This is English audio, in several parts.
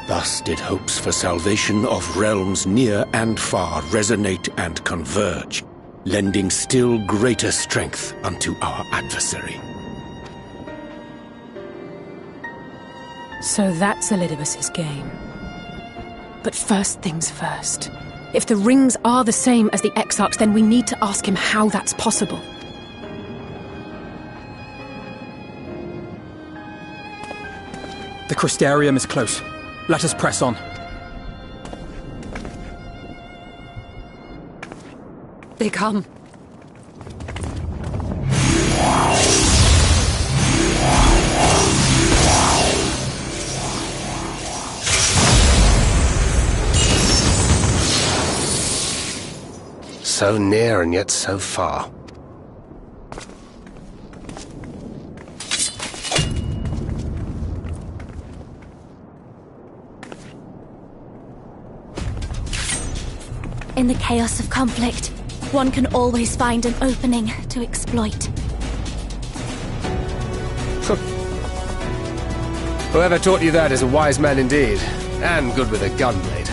Thus did hopes for salvation of realms near and far resonate and converge, lending still greater strength unto our adversary. So that's Elidibus's game. But first things first. If the rings are the same as the Exarchs, then we need to ask him how that's possible. The Crystarium is close. Let us press on. They come. So near and yet so far. In the chaos of conflict, one can always find an opening to exploit. Whoever taught you that is a wise man indeed, and good with a gun blade.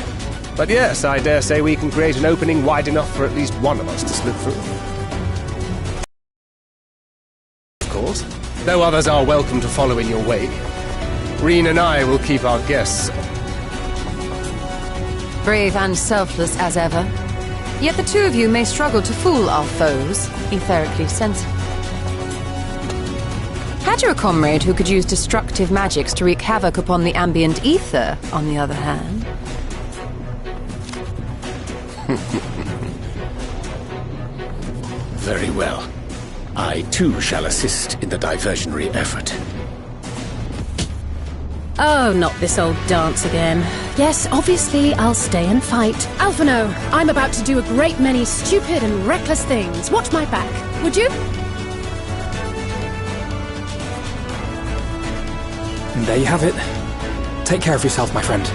But yes, I dare say we can create an opening wide enough for at least one of us to slip through. Of course, though others are welcome to follow in your wake. Reen and I will keep our guests. Brave and selfless as ever. Yet the two of you may struggle to fool our foes, etherically sensitive. Had you a comrade who could use destructive magics to wreak havoc upon the ambient ether, on the other hand? Very well. I too shall assist in the diversionary effort. Oh, not this old dance again. Yes, obviously I'll stay and fight. Alphino, I'm about to do a great many stupid and reckless things. Watch my back, would you? And there you have it. Take care of yourself, my friend.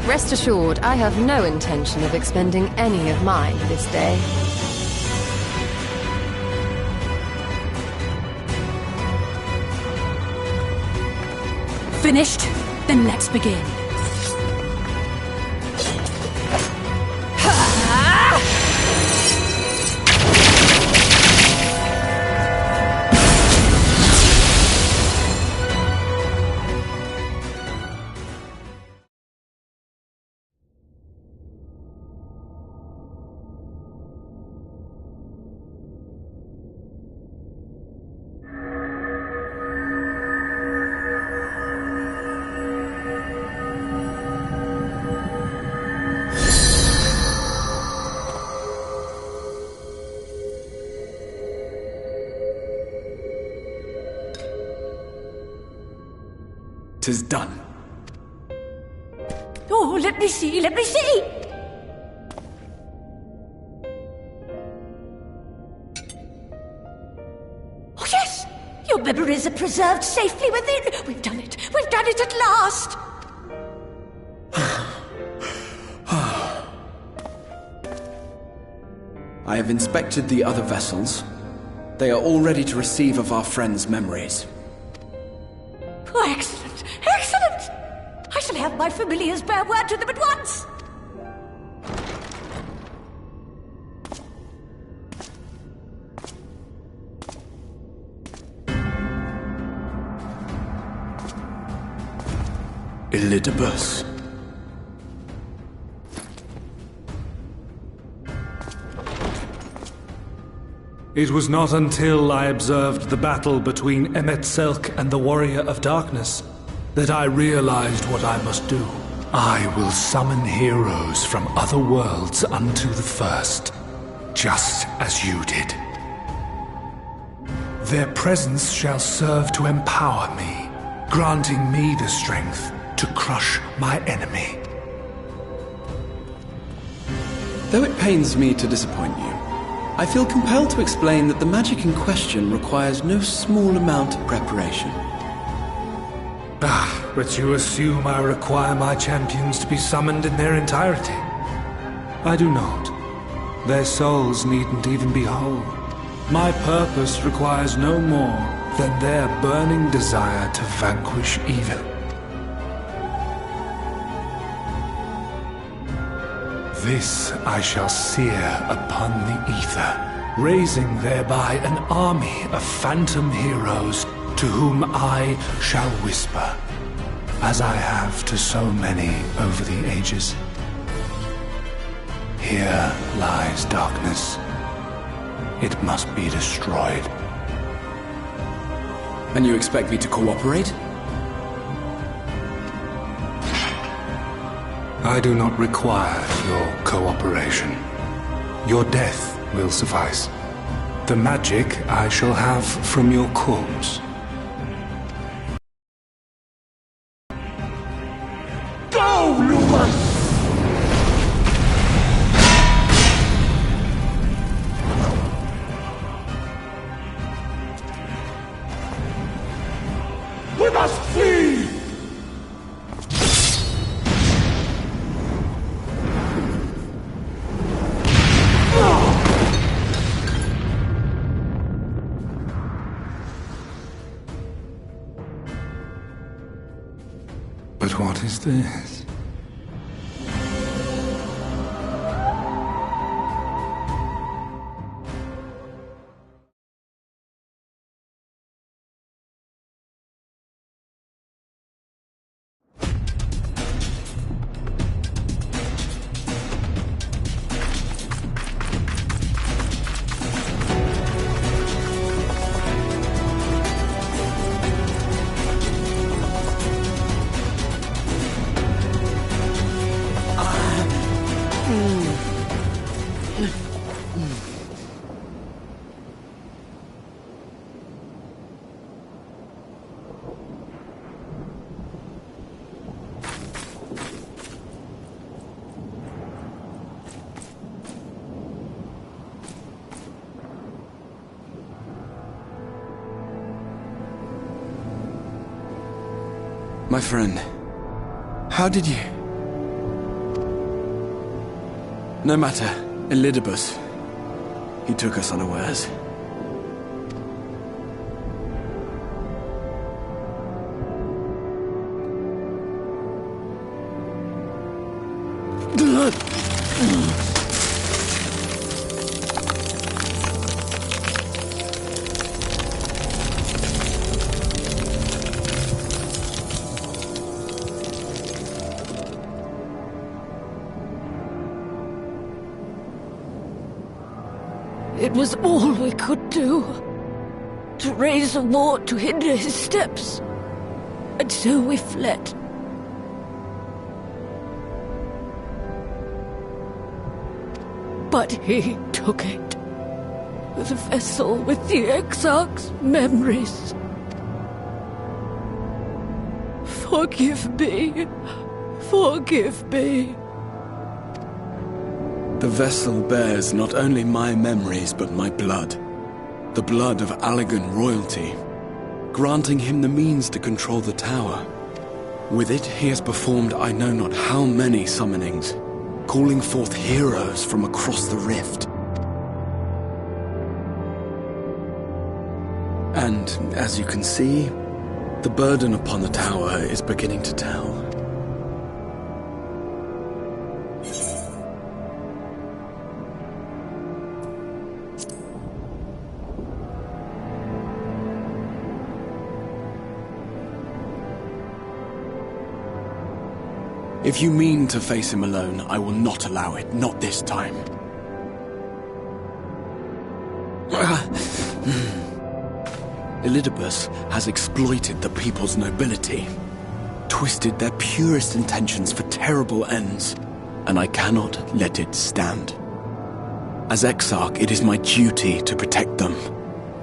Rest assured, I have no intention of expending any of mine this day. Finished? Then let's begin. Tis done. Oh, let me see, let me see! Oh, yes! Your memories are preserved safely within. We've done it at last! I have inspected the other vessels. They are all ready to receive of our friends' memories. Oh, excellent! Excellent! I shall have my familiars bear word to them at once! Elidibus. It was not until I observed the battle between Emet-Selch and the Warrior of Darkness that I realized what I must do. I will summon heroes from other worlds unto the first, just as you did. Their presence shall serve to empower me, granting me the strength to crush my enemy. Though it pains me to disappoint you, I feel compelled to explain that the magic in question requires no small amount of preparation. But you assume I require my champions to be summoned in their entirety. I do not. Their souls needn't even be whole. My purpose requires no more than their burning desire to vanquish evil. This I shall sear upon the ether, raising thereby an army of phantom heroes to whom I shall whisper, as I have to so many over the ages. Here lies darkness. It must be destroyed. And you expect me to cooperate? I do not require your cooperation. Your death will suffice. The magic I shall have from your corpse. Go, Lumos! We must flee! But what is this? My friend, how did you... No matter, Elidibus. He took us unawares. It was all we could do. To raise a ward to hinder his steps. And so we fled. But he took it. The vessel with the Exarch's memories. Forgive me. Forgive me. The vessel bears not only my memories, but my blood. The blood of Allegan royalty, granting him the means to control the tower. With it, he has performed I know not how many summonings, calling forth heroes from across the rift. And, as you can see, The burden upon the tower is beginning to tell. If you mean to face him alone, I will not allow it, not this time. Elidibus has exploited the people's nobility, twisted their purest intentions for terrible ends, and I cannot let it stand. As Exarch, it is my duty to protect them,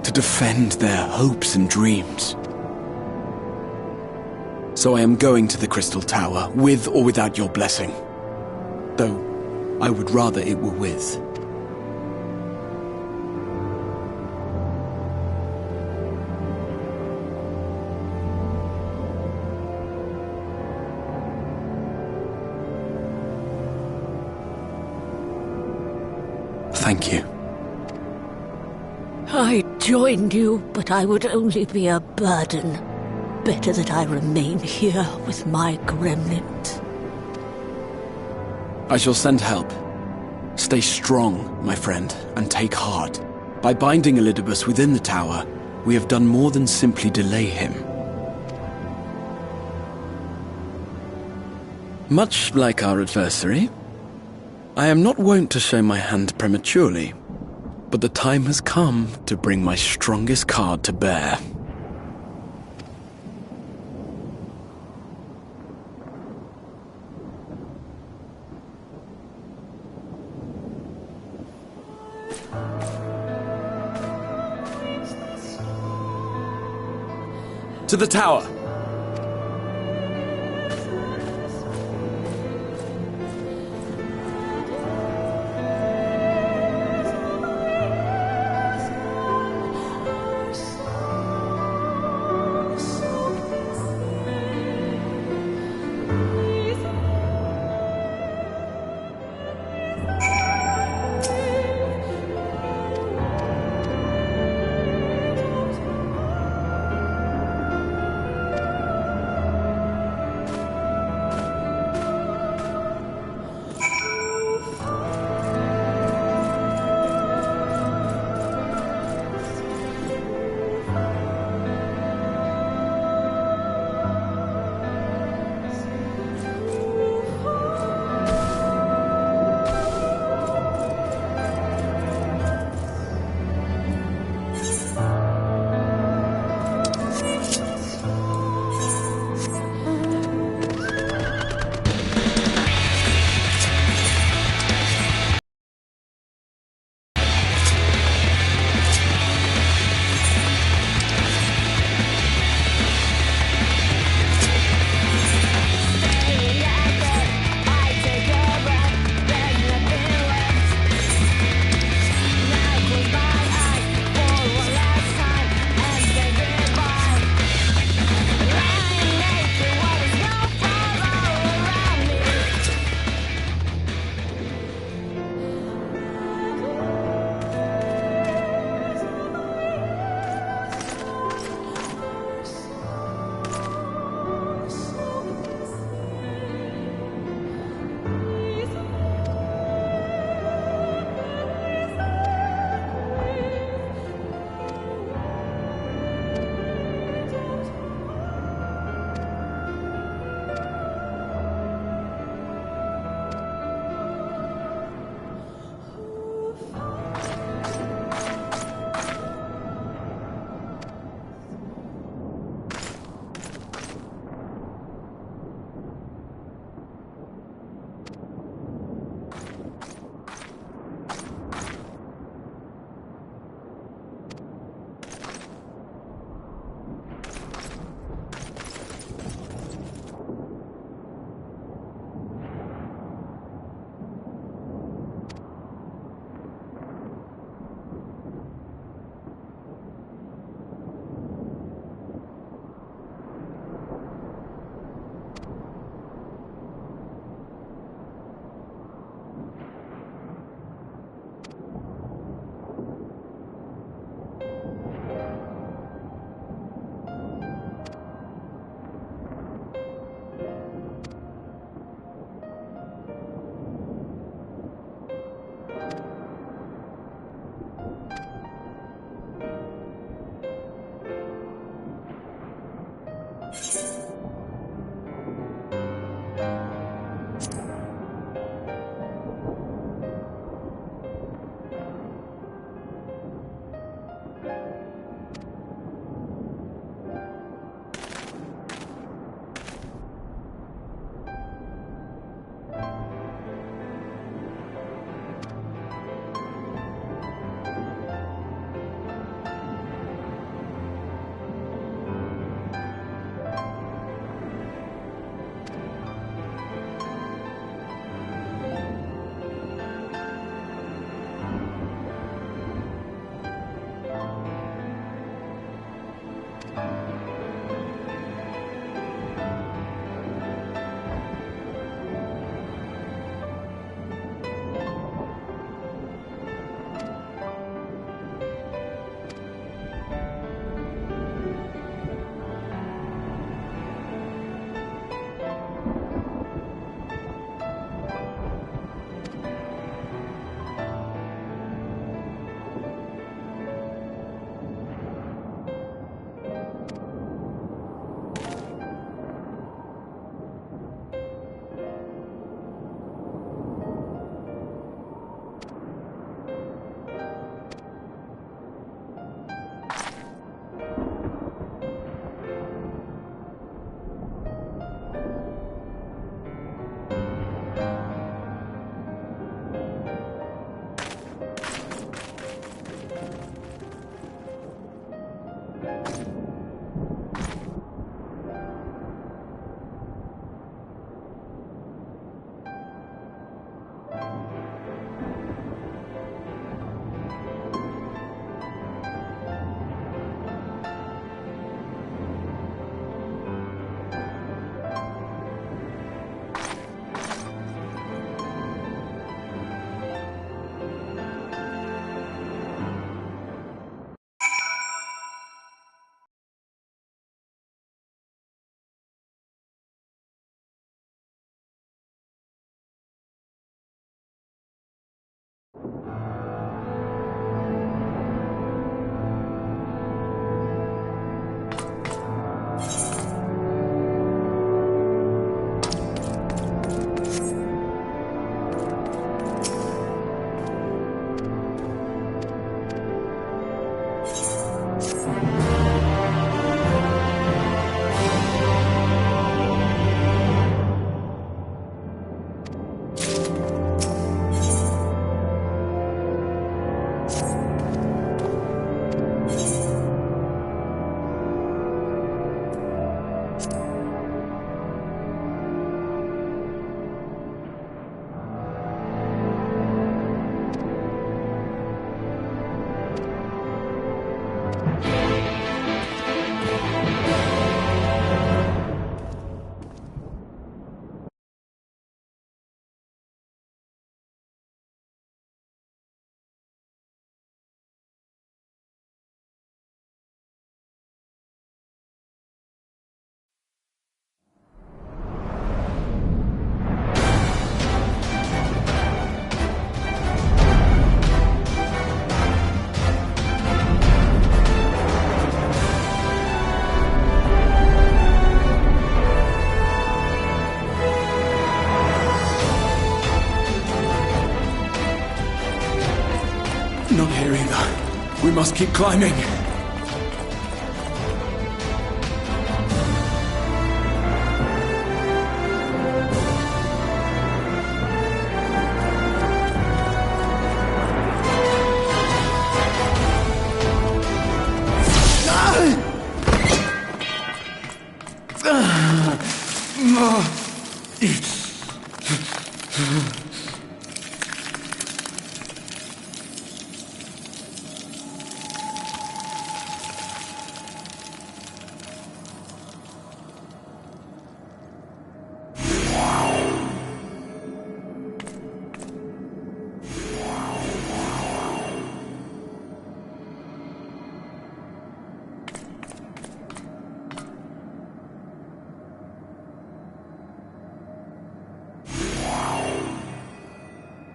to defend their hopes and dreams. So I am going to the Crystal Tower, with or without your blessing. Though, I would rather it were with. Thank you. I joined you, but I would only be a burden. Better that I remain here with my gremlins. I shall send help. Stay strong, my friend, and take heart. By binding Elidibus within the tower, we have done more than simply delay him. Much like our adversary, I am not wont to show my hand prematurely, but the time has come to bring my strongest card to bear. To the tower! Not here either. We must keep climbing.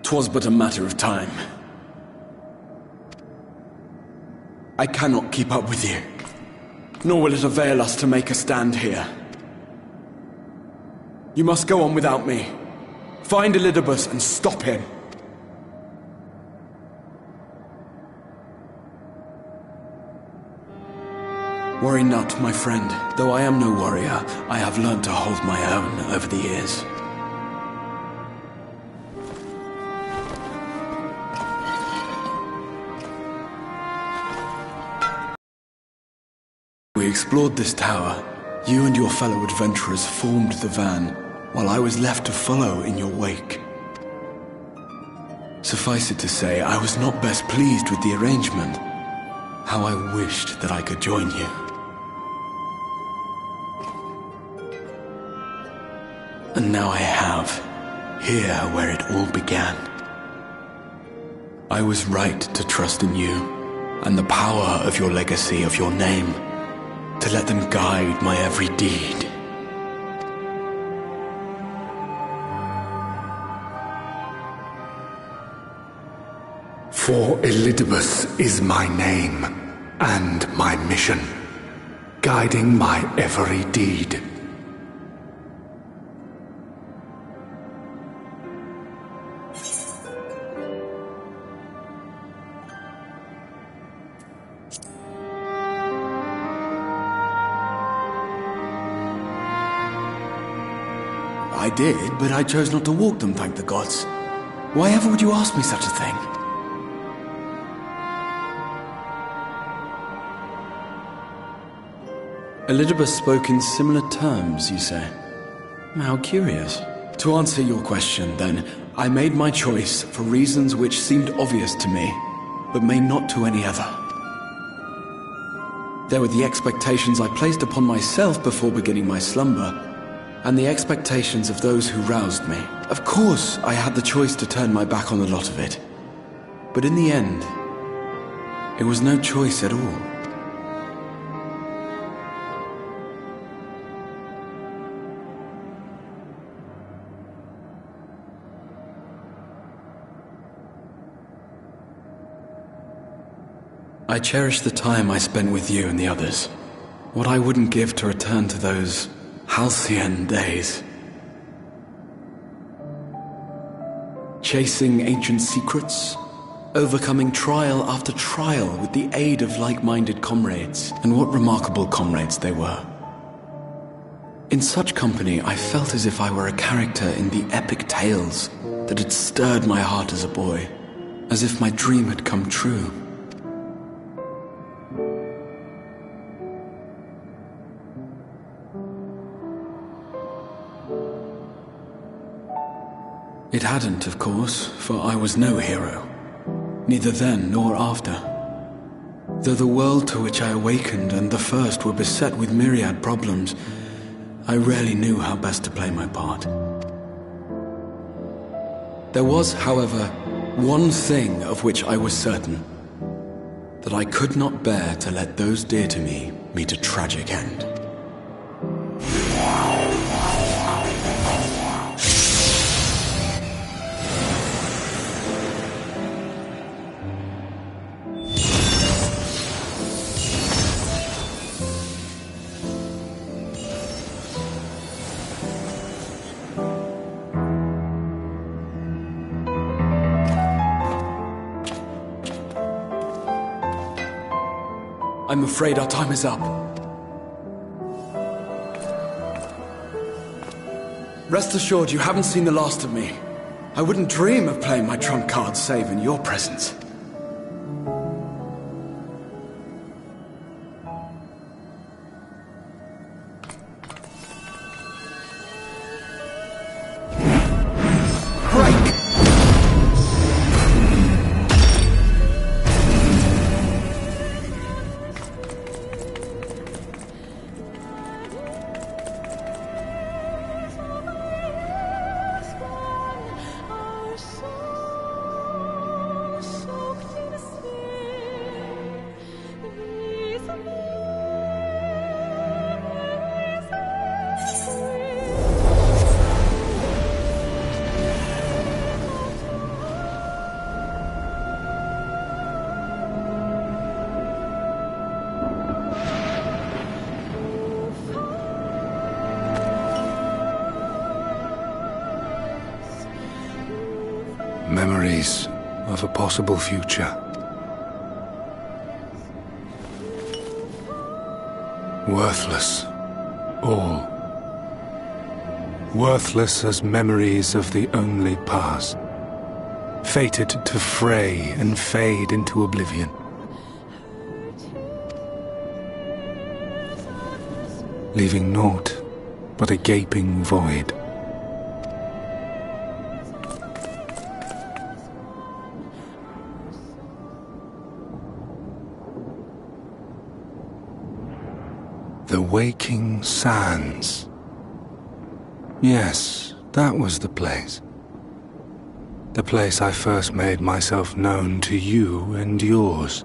"'Twas but a matter of time. I cannot keep up with you, nor will it avail us to make a stand here. You must go on without me. Find Elidibus and stop him. Worry not, my friend. Though I am no warrior, I have learned to hold my own over the years. We explored this tower. You and your fellow adventurers formed the van, while I was left to follow in your wake. Suffice it to say, I was not best pleased with the arrangement. How I wished that I could join you. And now I have, here where it all began. I was right to trust in you, and the power of your legacy, of your name, to let them guide my every deed. For Elidibus is my name, and my mission, guiding my every deed. I did, but I chose not to walk them, thank the gods. Why ever would you ask me such a thing? Elidibus spoke in similar terms, you say? How curious. To answer your question, then, I made my choice for reasons which seemed obvious to me, but may not to any other. There were the expectations I placed upon myself before beginning my slumber, and the expectations of those who roused me. Of course, I had the choice to turn my back on the lot of it. But in the end, it was no choice at all. I cherish the time I spent with you and the others. What I wouldn't give to return to those halcyon days. Chasing ancient secrets, overcoming trial after trial with the aid of like-minded comrades, and what remarkable comrades they were. In such company, I felt as if I were a character in the epic tales that had stirred my heart as a boy, as if my dream had come true. It hadn't, of course, for I was no hero, neither then nor after. Though the world to which I awakened and the first were beset with myriad problems, I rarely knew how best to play my part. There was, however, one thing of which I was certain, that I could not bear to let those dear to me meet a tragic end. I'm afraid our time is up. Rest assured, you haven't seen the last of me. I wouldn't dream of playing my trump card save in your presence. Memories of a possible future. Worthless, all. Worthless as memories of the only past. Fated to fray and fade into oblivion. Leaving naught but a gaping void. The waking sands. Yes, that was the place. The place I first made myself known to you and yours.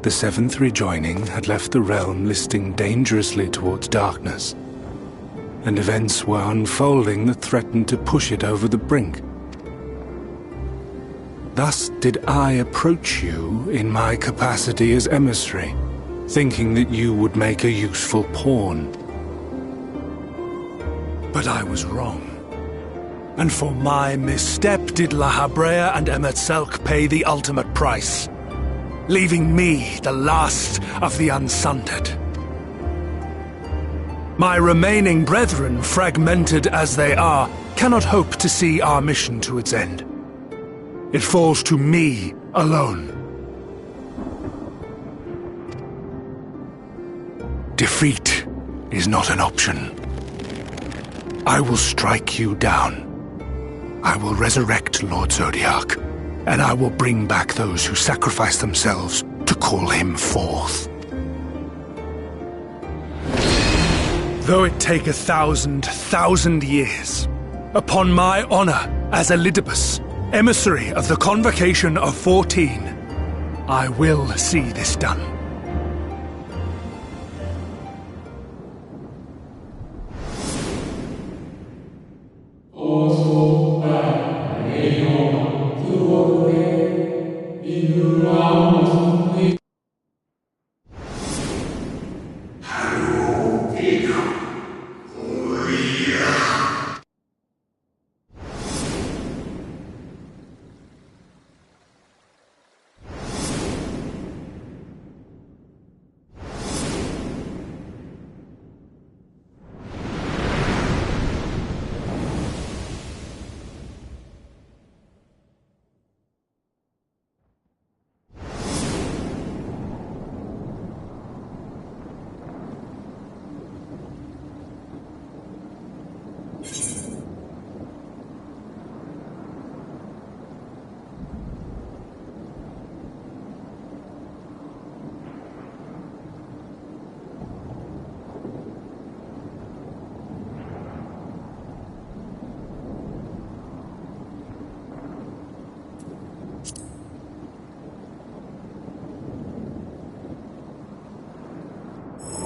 The Seventh Rejoining had left the realm listing dangerously towards darkness, and events were unfolding that threatened to push it over the brink. Thus did I approach you in my capacity as emissary, thinking that you would make a useful pawn. But I was wrong. And for my misstep did La Habrea and Emet-Selch pay the ultimate price, leaving me the last of the Unsundered. My remaining brethren, fragmented as they are, cannot hope to see our mission to its end. It falls to me alone. Defeat is not an option. I will strike you down. I will resurrect Lord Zodiac, and I will bring back those who sacrifice themselves to call him forth. Though it take 1,000 years, upon my honor as Elidibus, emissary of the Convocation of 14, I will see this done.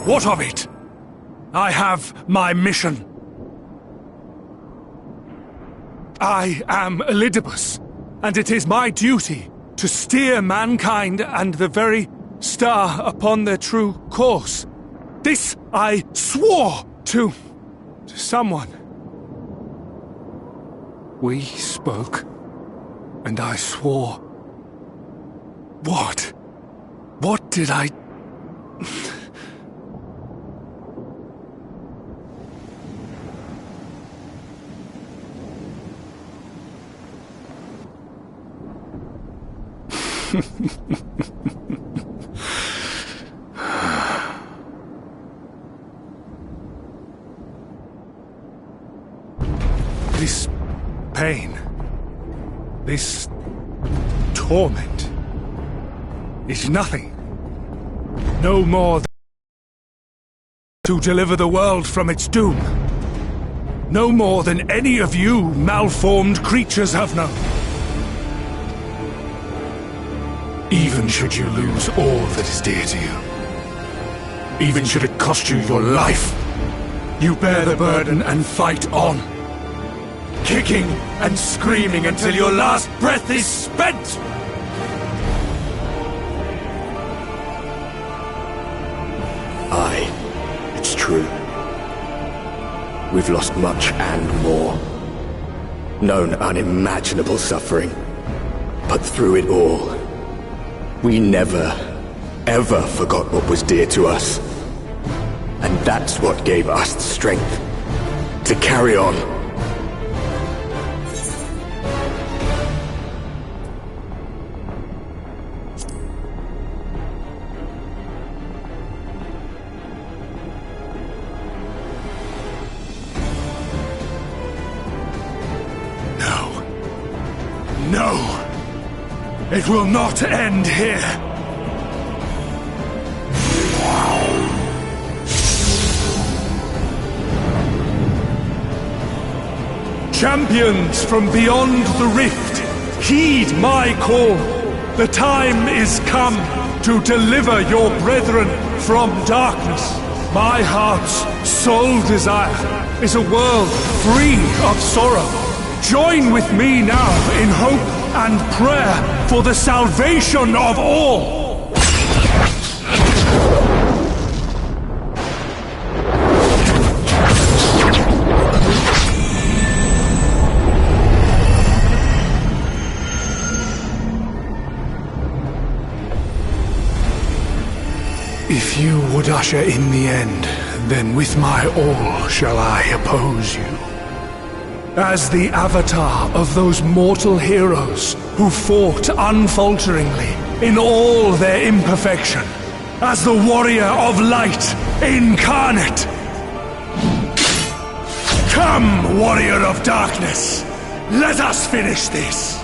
What of it? I have my mission. I am Elidibus, and it is my duty to steer mankind and the very star upon their true course. This I swore to someone. We spoke, and I swore. What? What did I... This pain, this torment, is nothing. No more than to deliver the world from its doom. No more than any of you malformed creatures have known. Even should you lose all that is dear to you, even should it cost you your life, you bear the burden and fight on, kicking and screaming until your last breath is spent! Aye, it's true. We've lost much and more. Known unimaginable suffering. But through it all, we never, ever forgot what was dear to us. And that's what gave us the strength to carry on. No! It will not end here! champions from beyond the rift, heed my call. The time is come to deliver your brethren from darkness. My heart's sole desire is a world free of sorrow. Join with me now in hope and prayer for the salvation of all. If you would usher in the end, then with my all shall I oppose you. As the avatar of those mortal heroes who fought unfalteringly in all their imperfection, as the warrior of light incarnate. Come, warrior of darkness, let us finish this.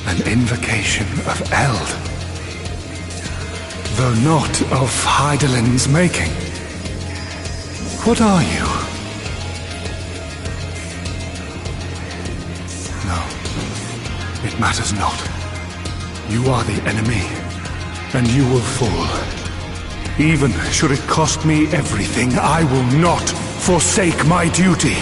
An invocation of Eld, though not of Hydaelyn's making. What are you? No, it matters not. You are the enemy, and you will fall. Even should it cost me everything, I will not forsake my duty.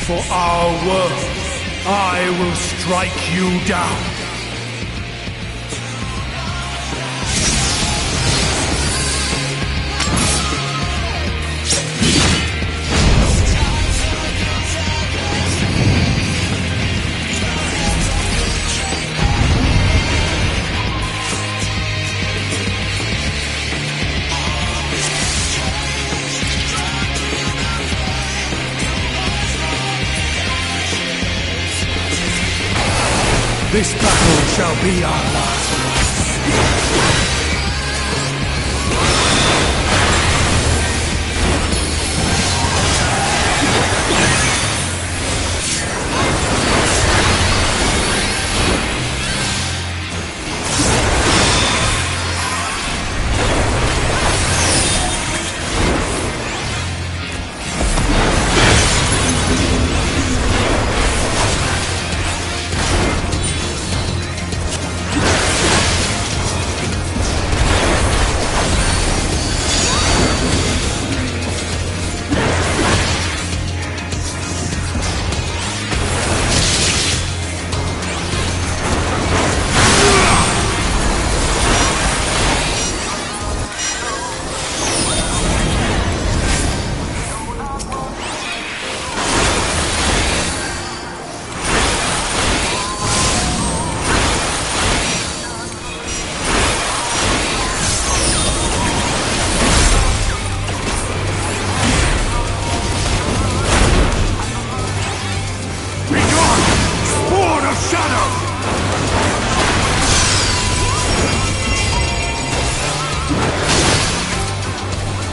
For our world, I will strike you down. This battle shall be our last.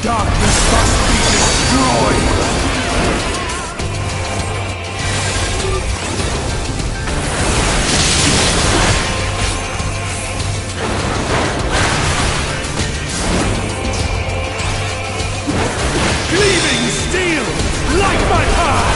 Darkness must be destroyed! Gleaming steel, like my path!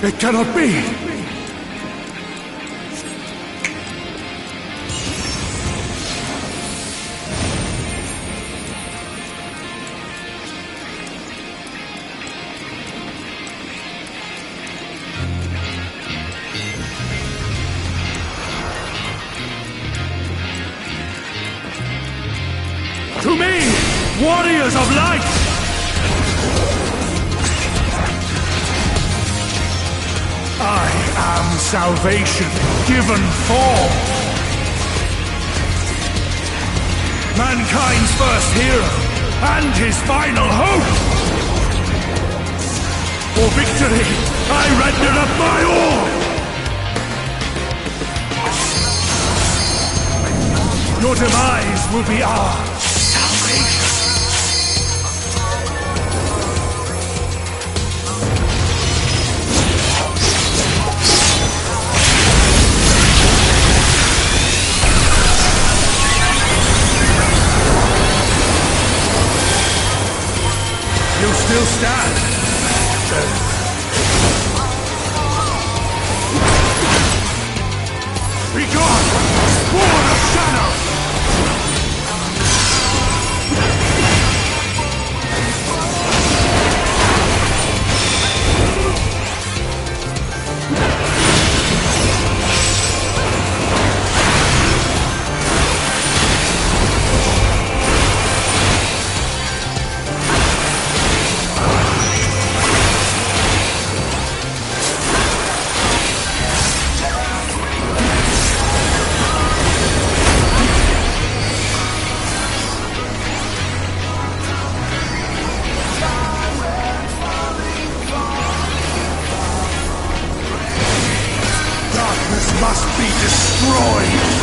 It cannot be! To me, warriors of light! I am salvation given form. Mankind's first hero and his final hope. For victory, I render up my all! Your demise will be our salvation. You still stand. Be gone! Spawn of shadow! Must be destroyed!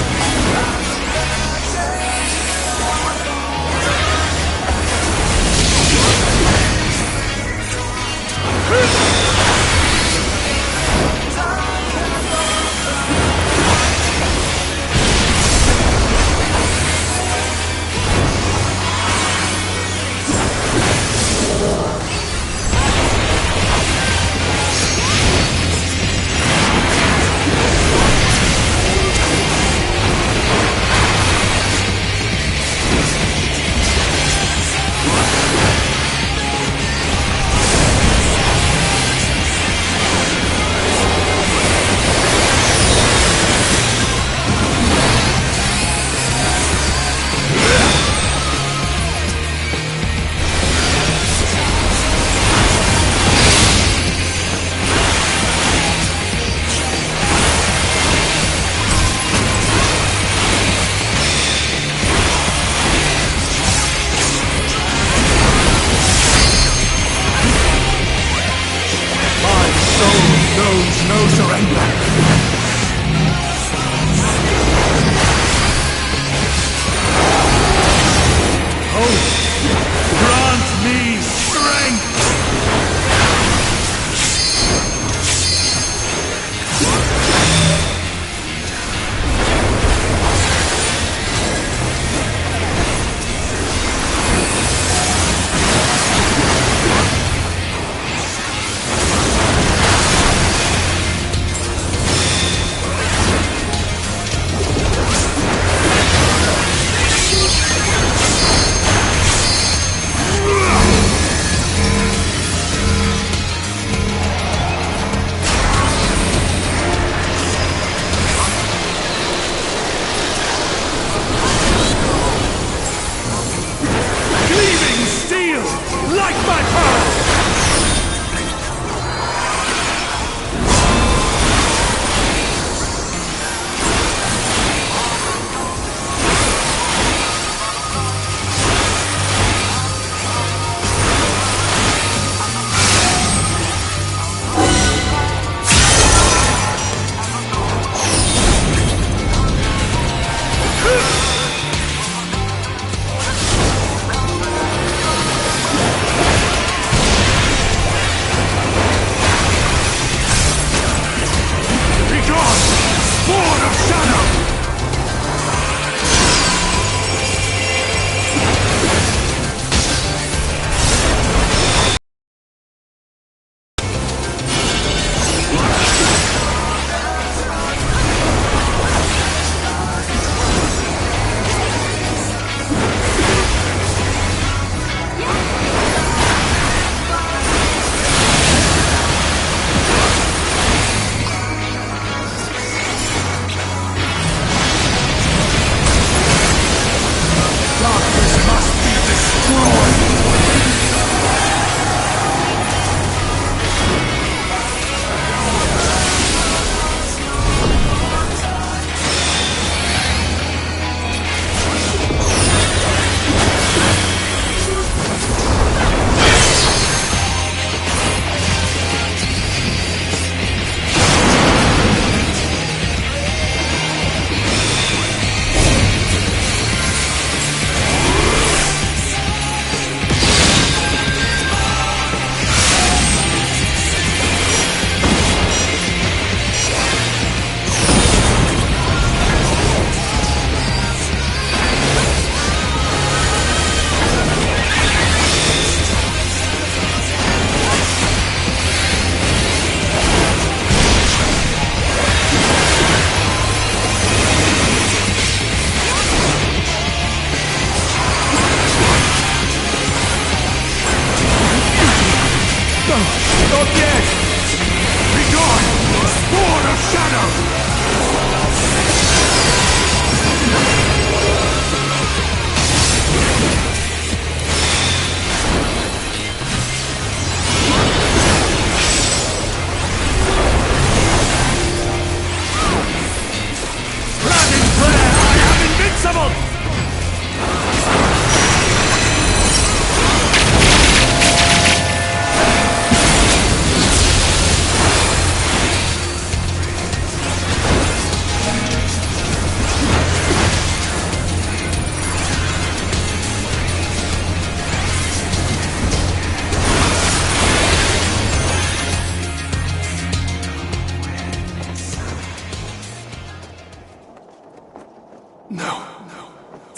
No.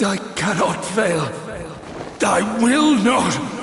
I cannot fail. I will not!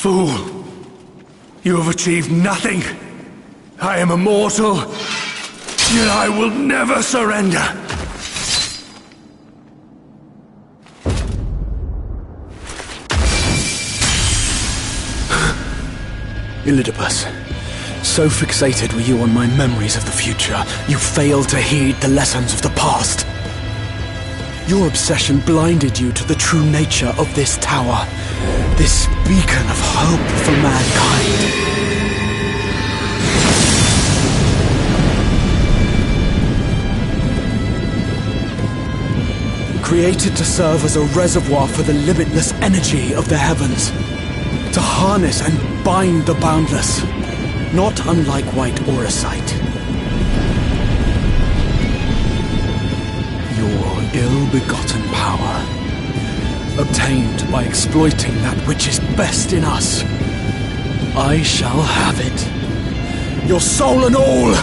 Fool! You have achieved nothing! I am immortal, yet I will never surrender! Elidibus, so fixated were you on my memories of the future, you failed to heed the lessons of the past. Your obsession blinded you to the true nature of this tower, this beacon of hope for mankind. Created to serve as a reservoir for the limitless energy of the heavens, to harness and bind the boundless, not unlike white auracite. Your ill-begotten power, obtained by exploiting that which is best in us. I shall have it. Your soul and all!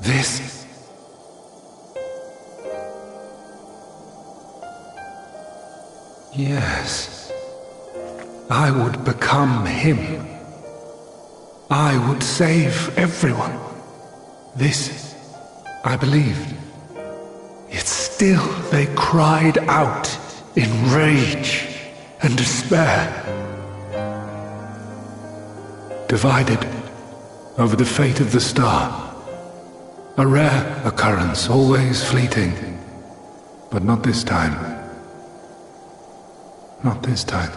This. Yes. I would become him. I would save everyone. This, I believed. Yet still they cried out in rage and despair. Divided over the fate of the star. A rare occurrence, always fleeting. But not this time. Not this time.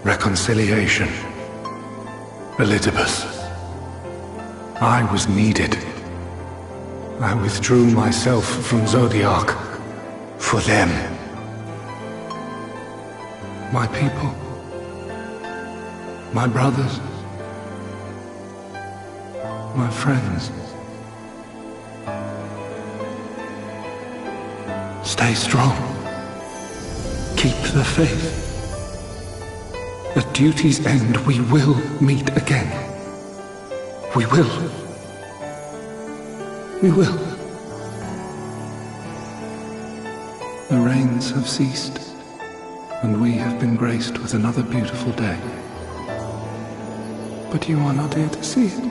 Reconciliation. Elizabeth. I was needed. I withdrew myself from Zodiac. For them. My people. My brothers. My friends. Stay strong. Keep the faith. At duty's end, we will meet again. We will. We will. The rains have ceased, and we have been graced with another beautiful day. But you are not here to see it.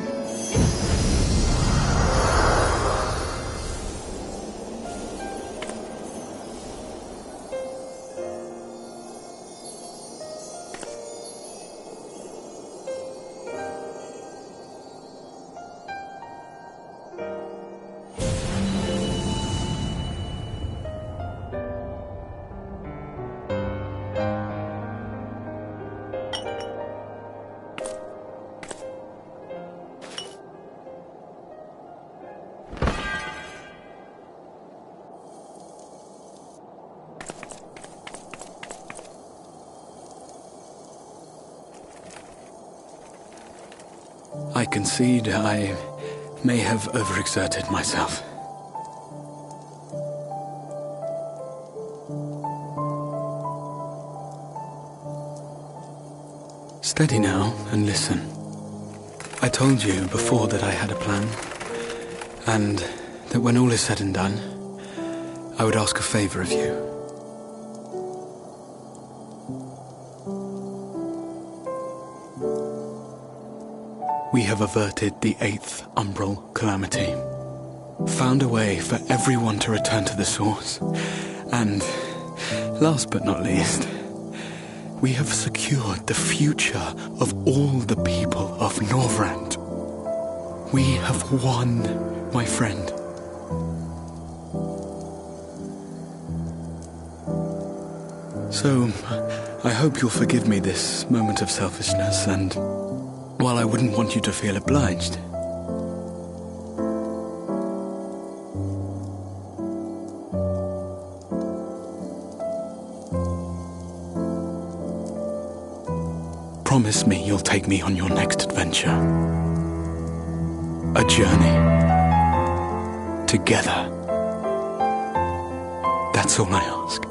I concede I may have overexerted myself. Steady now and listen. I told you before that I had a plan, and that when all is said and done, I would ask a favor of you. We have averted the 8th Umbral Calamity. Found a way for everyone to return to the source. And, last but not least, we have secured the future of all the people of Norvrand. We have won, my friend. So, I hope you'll forgive me this moment of selfishness, and while I wouldn't want you to feel obliged, promise me you'll take me on your next adventure. A journey. Together. That's all I ask.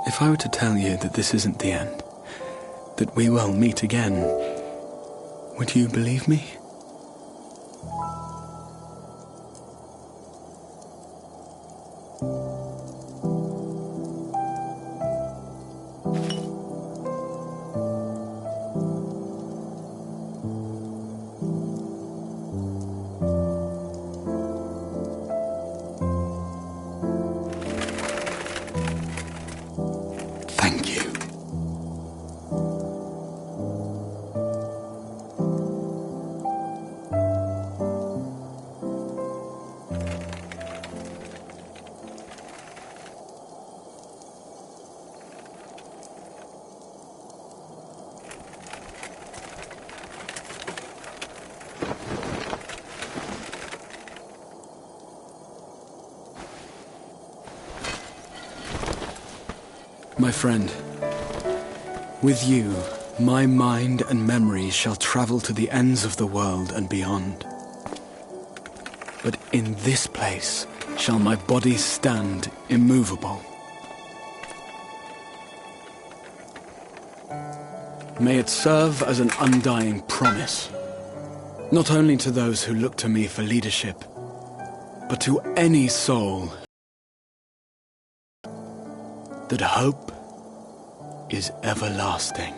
If I were to tell you that this isn't the end, that we will meet again, would you believe me? Thank you. My friend, with you, my mind and memories shall travel to the ends of the world and beyond. But in this place shall my body stand immovable. May it serve as an undying promise, not only to those who look to me for leadership, but to any soul that hope is everlasting.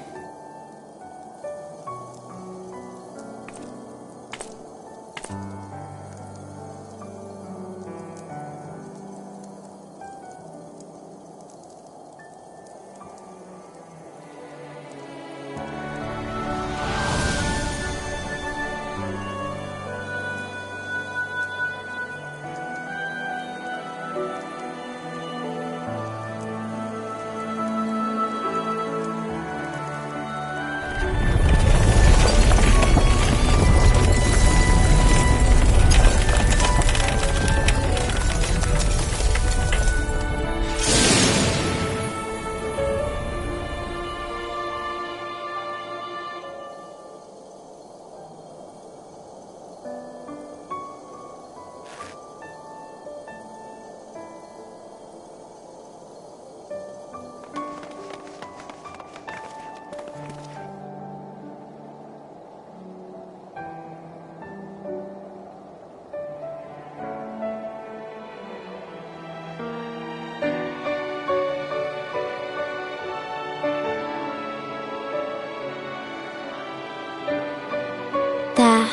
There,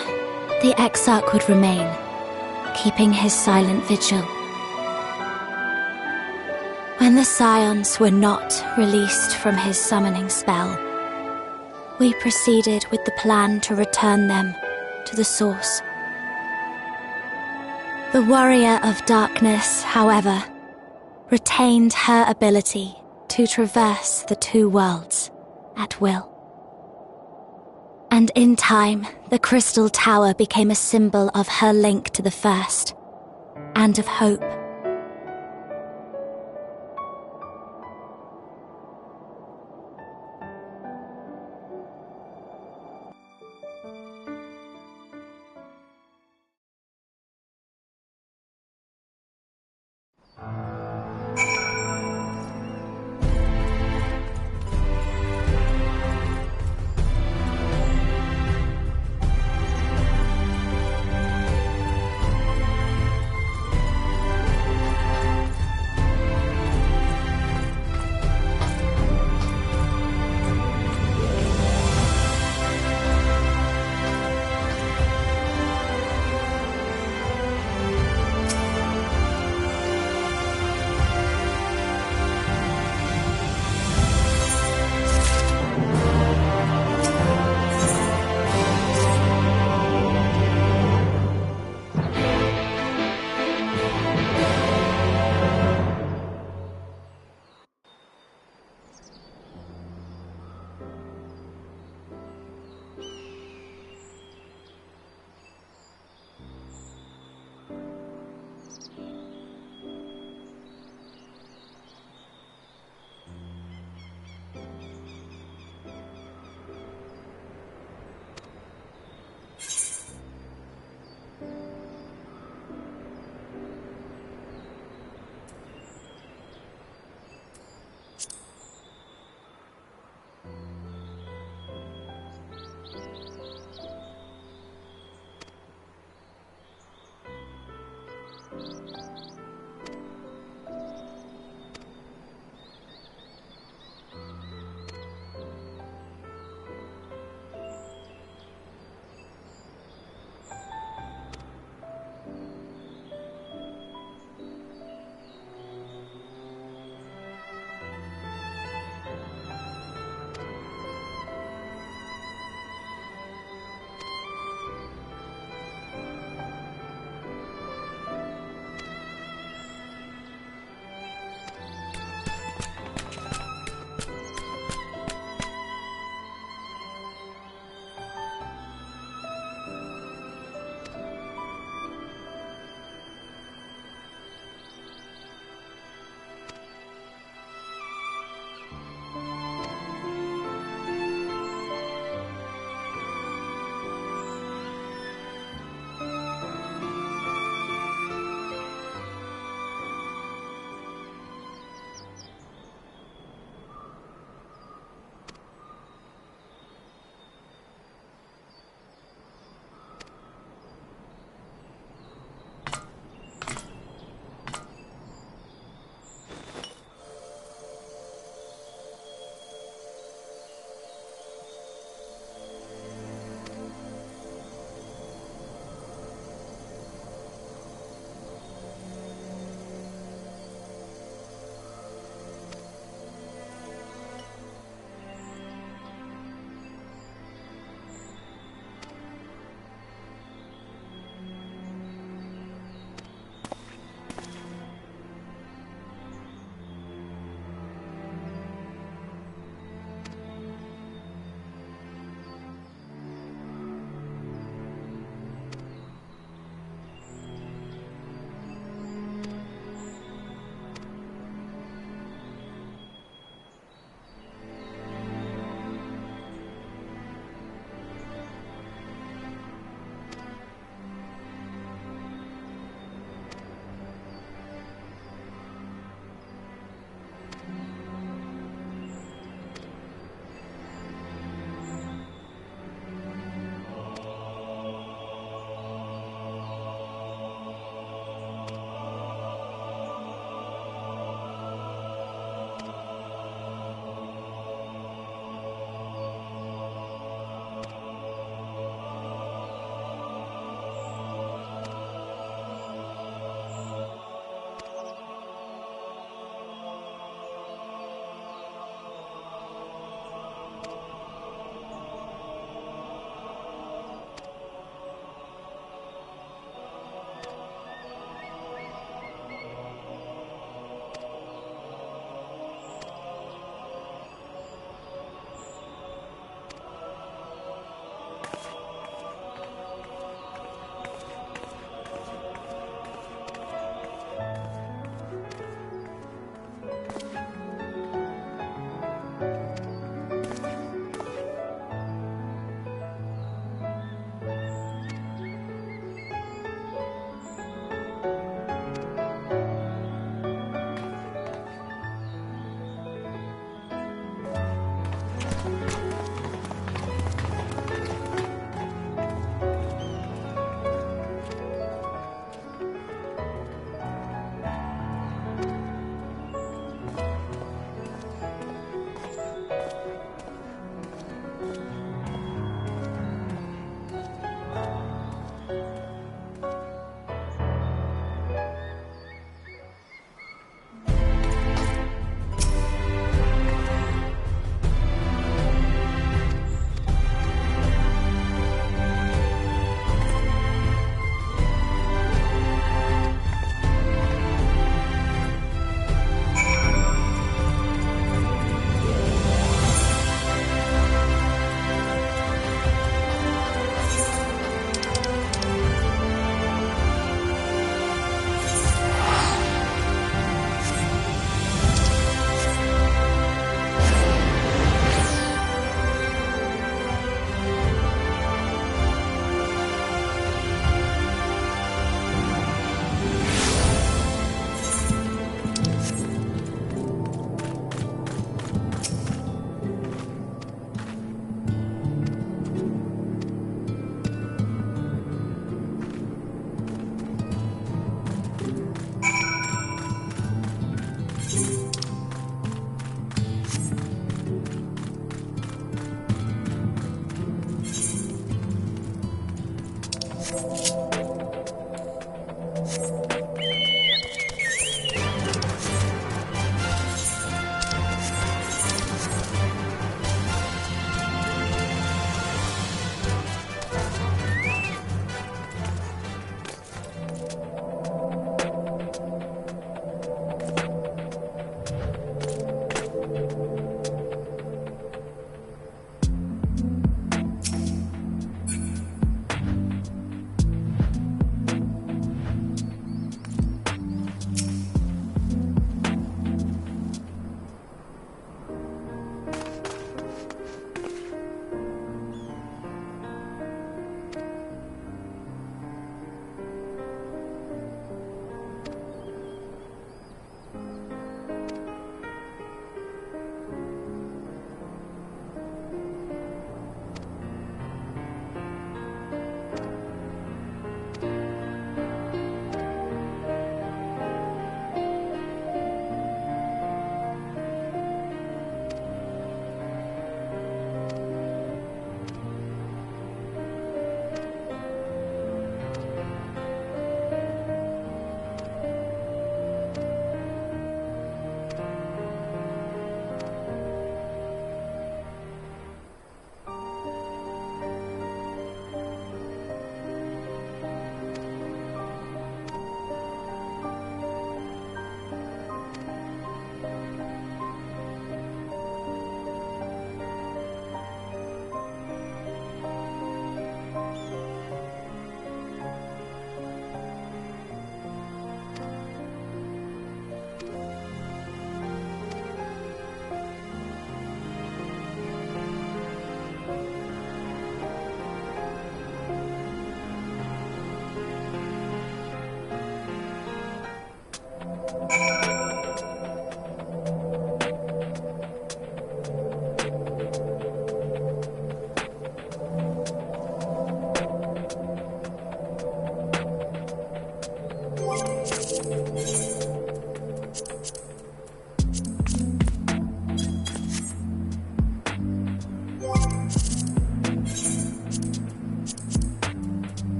the Exarch would remain, keeping his silent vigil. When the Scions were not released from his summoning spell, we proceeded with the plan to return them to the source. The Warrior of Darkness, however, retained her ability to traverse the two worlds at will. And in time, the Crystal Tower became a symbol of her link to the First, and of hope.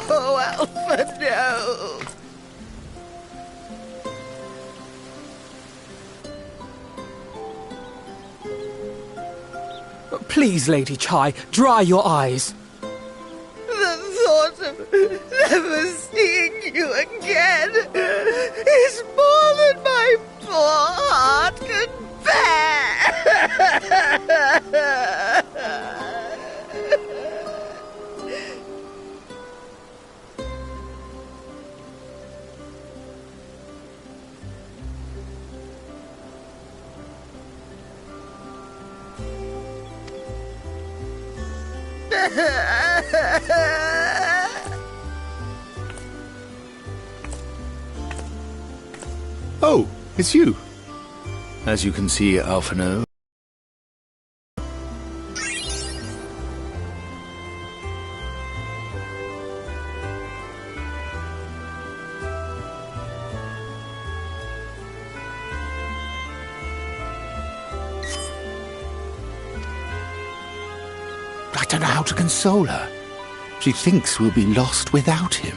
Oh, Alpha, no! Please, Lady Chai, dry your eyes. The thought of never seeing you again is more than my poor heart can bear! Oh, it's you. As you can see, Alphino. I don't know how to console her. She thinks we'll be lost without him.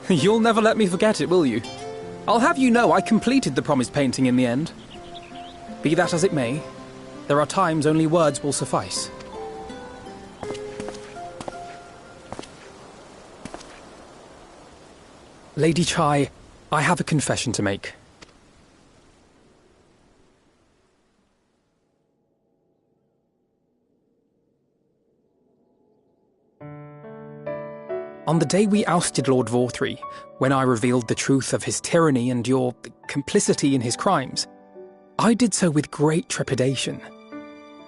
You'll never let me forget it, will you? I'll have you know I completed the promised painting in the end. Be that as it may, there are times only words will suffice. Lady Chai, I have a confession to make. On the day we ousted Lord Vorthree, when I revealed the truth of his tyranny and your complicity in his crimes, I did so with great trepidation.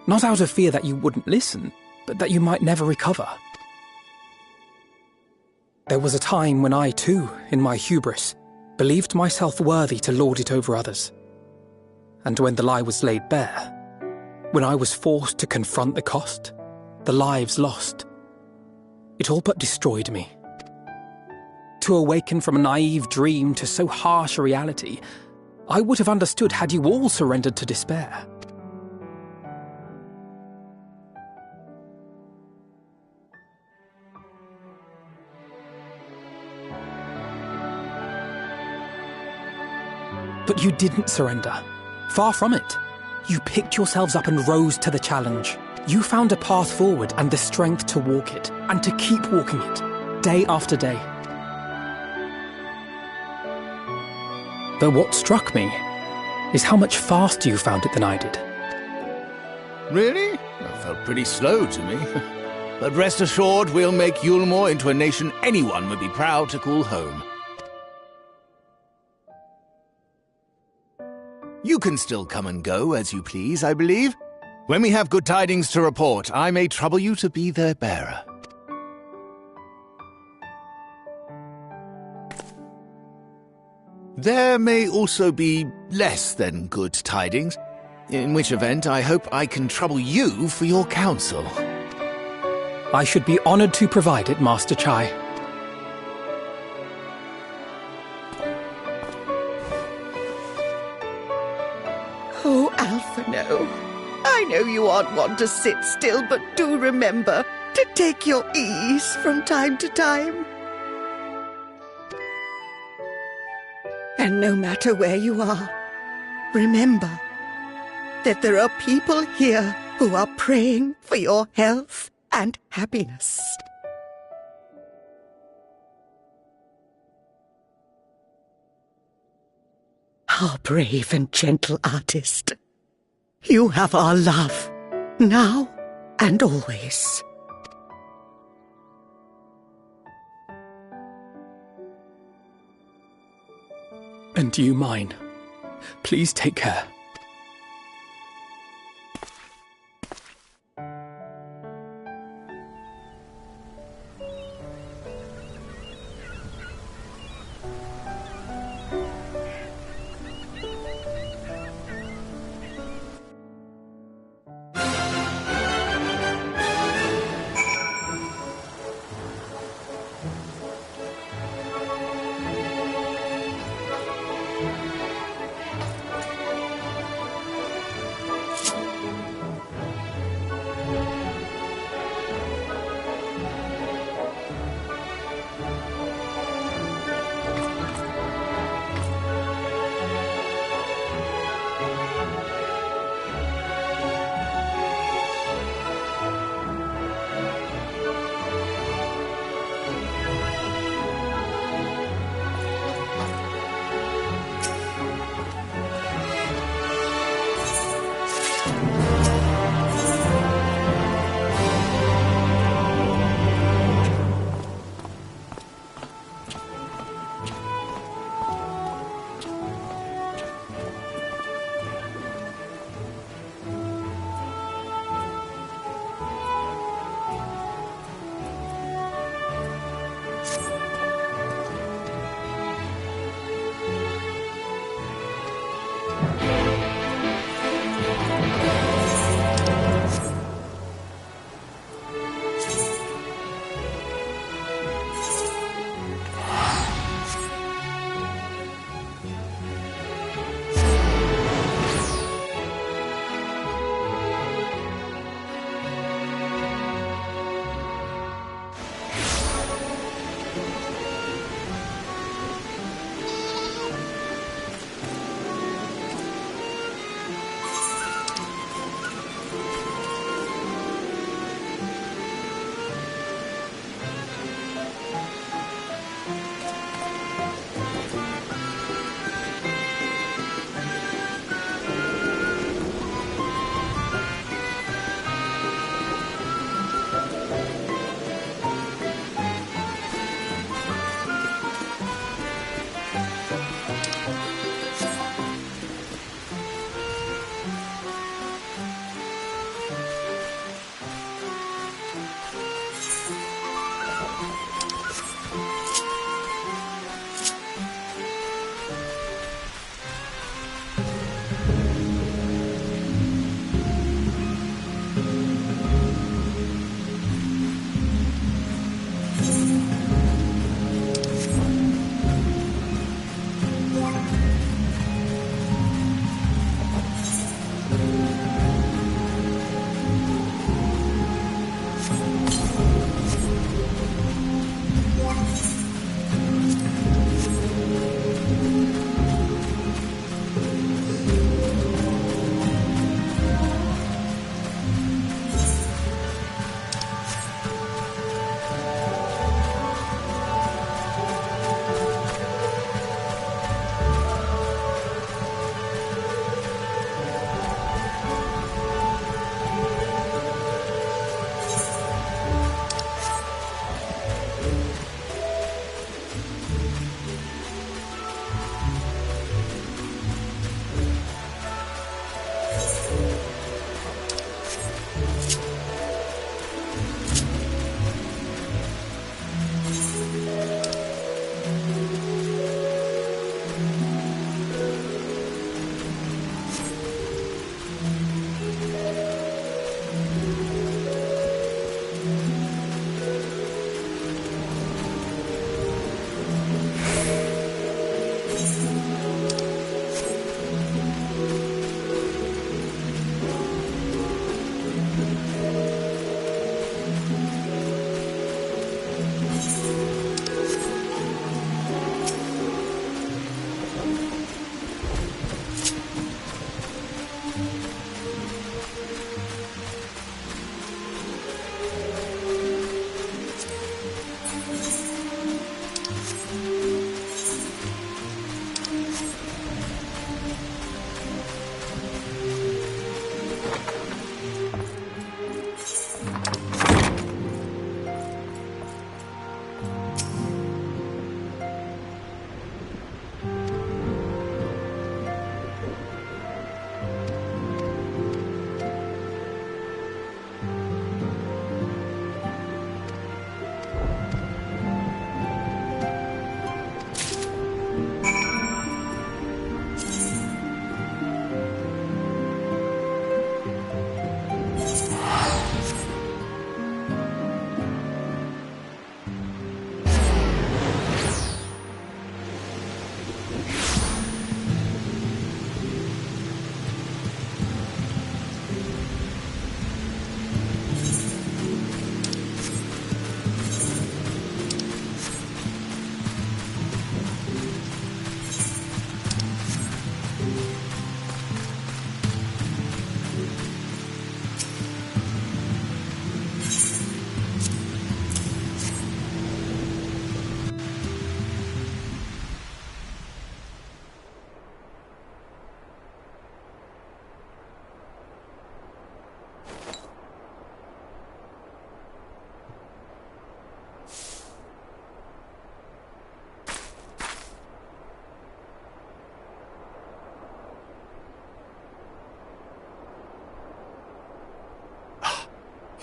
Not out of fear that you wouldn't listen, but that you might never recover. There was a time when I too, in my hubris, believed myself worthy to lord it over others. And when the lie was laid bare, when I was forced to confront the cost, the lives lost, it all but destroyed me. To awaken from a naive dream to so harsh a reality, I would have understood had you all surrendered to despair. But you didn't surrender. Far from it. You picked yourselves up and rose to the challenge. You found a path forward and the strength to walk it, and to keep walking it, day after day. Though what struck me is how much faster you found it than I did. Really? That felt pretty slow to me. But rest assured, we'll make Yulmore into a nation anyone would be proud to call home. You can still come and go as you please, I believe. When we have good tidings to report, I may trouble you to be their bearer. There may also be less than good tidings, in which event I hope I can trouble you for your counsel. I should be honored to provide it, Master Chai. Oh, Alpha, no. I know you aren't one to sit still, but do remember to take your ease from time to time. And no matter where you are, remember that there are people here who are praying for your health and happiness. Our brave and gentle artist. You have our love, now and always. And you mine. Please take care.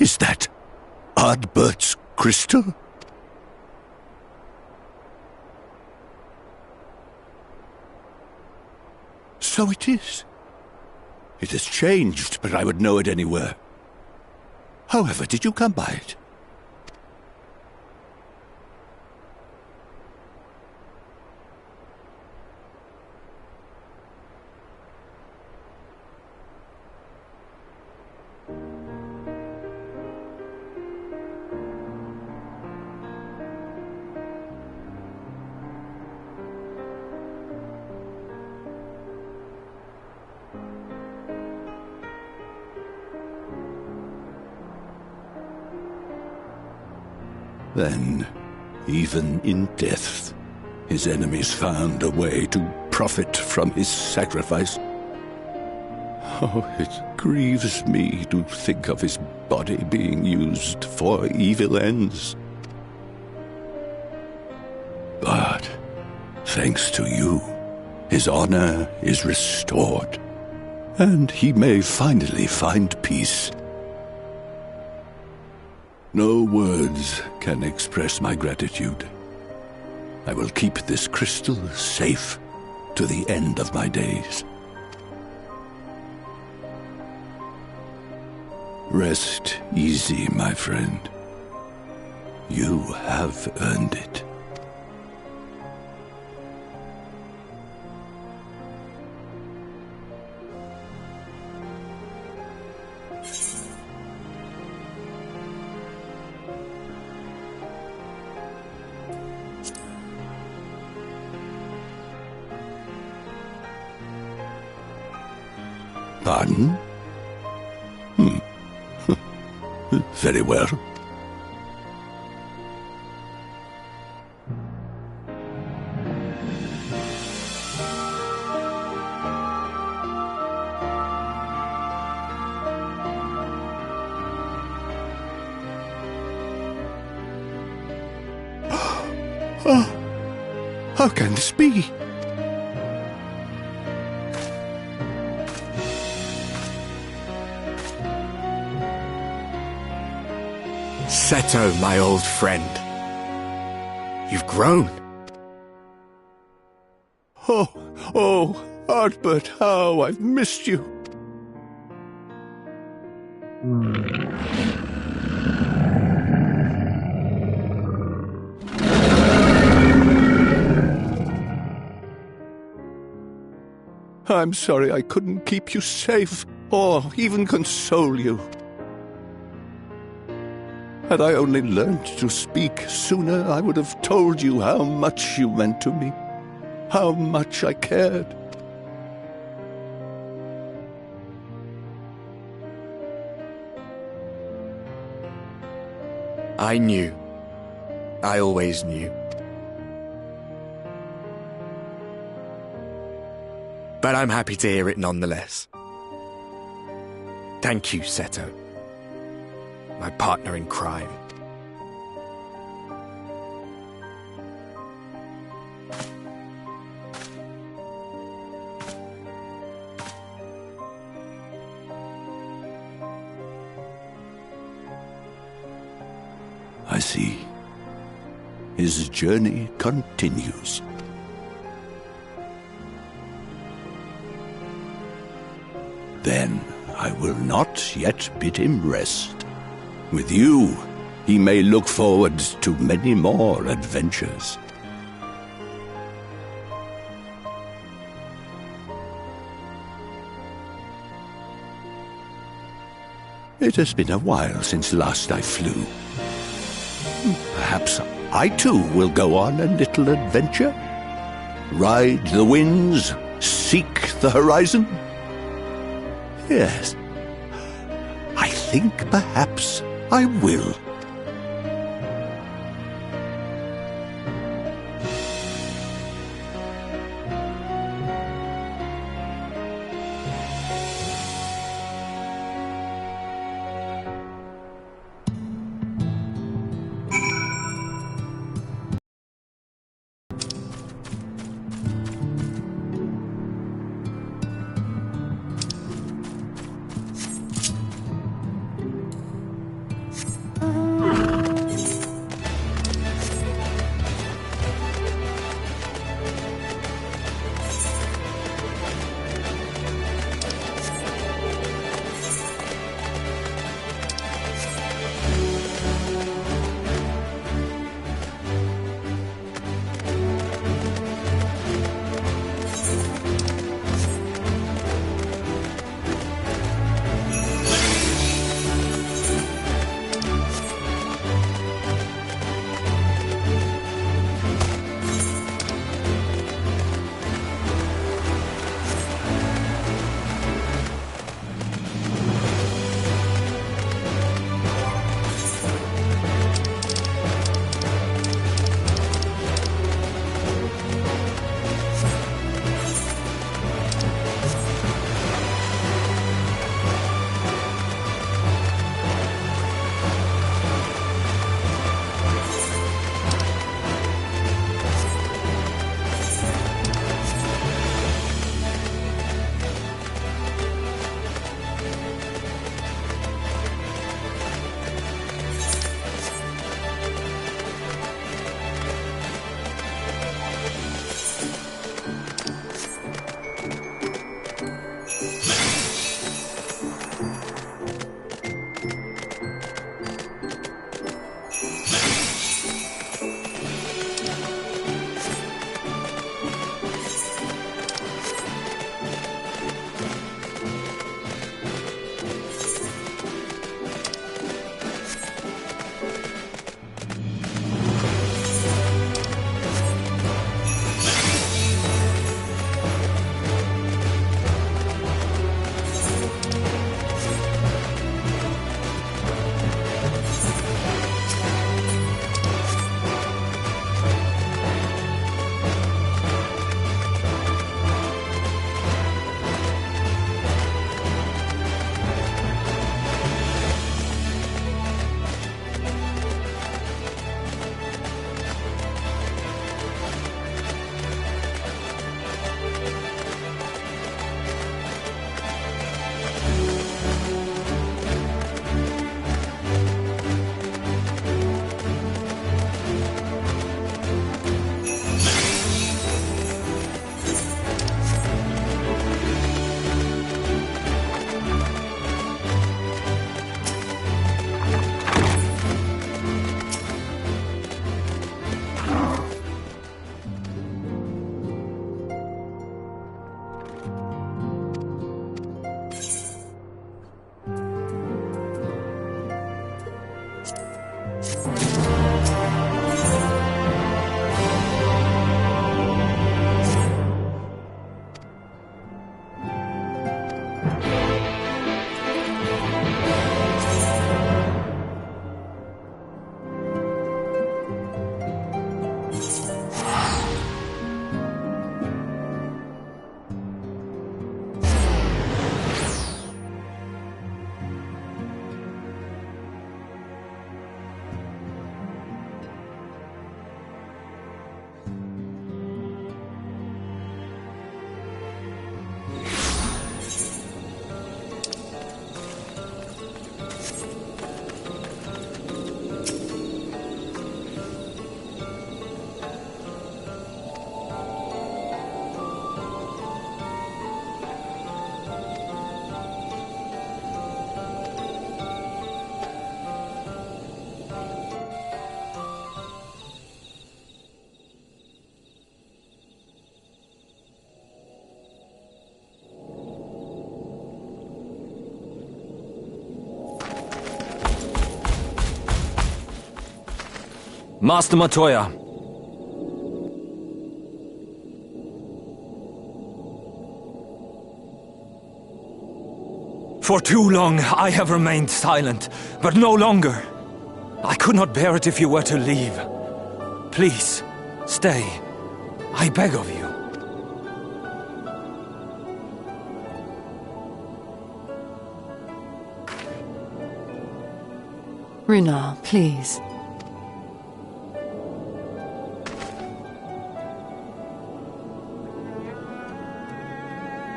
Is that Ardbert's crystal? So it is. It has changed, but I would know it anywhere. However, did you come by it? Then, even in death, his enemies found a way to profit from his sacrifice. Oh, it grieves me to think of his body being used for evil ends. But, thanks to you, his honor is restored, and he may finally find peace. No words can express my gratitude. I will keep this crystal safe to the end of my days. Rest easy, my friend. You have earned it. Pardon? Very well. Oh, how can this be? Seto, my old friend. You've grown. Oh, Ardbert, how I've missed you. I'm sorry I couldn't keep you safe, or even console you. Had I only learned to speak sooner, I would have told you how much you meant to me, how much I cared. I knew. I always knew. But I'm happy to hear it nonetheless. Thank you, Seto. My partner in crime. I see. His journey continues. Then I will not yet bid him rest. With you, he may look forward to many more adventures. It has been a while since last I flew. Perhaps I too will go on a little adventure. Ride the winds, seek the horizon. Yes, I think perhaps I will. Master Matoya. For too long I have remained silent, but no longer. I could not bear it if you were to leave. Please, stay. I beg of you. Runar, please.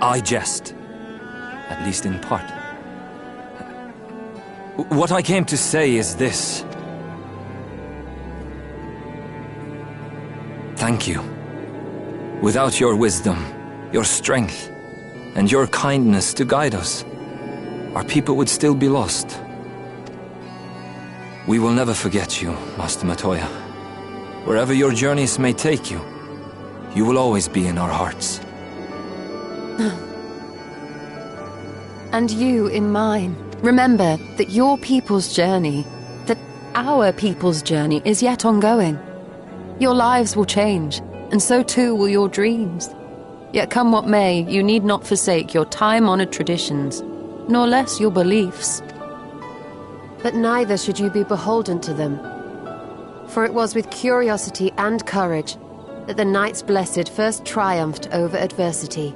I jest. At least in part. What I came to say is this. Thank you. Without your wisdom, your strength, and your kindness to guide us, our people would still be lost. We will never forget you, Master Matoya. Wherever your journeys may take you, you will always be in our hearts. And you in mine. Remember that your people's journey, that our people's journey is yet ongoing. Your lives will change, and so too will your dreams. Yet come what may, you need not forsake your time-honored traditions, nor less your beliefs. But neither should you be beholden to them. For it was with curiosity and courage that the Knights Blessed first triumphed over adversity.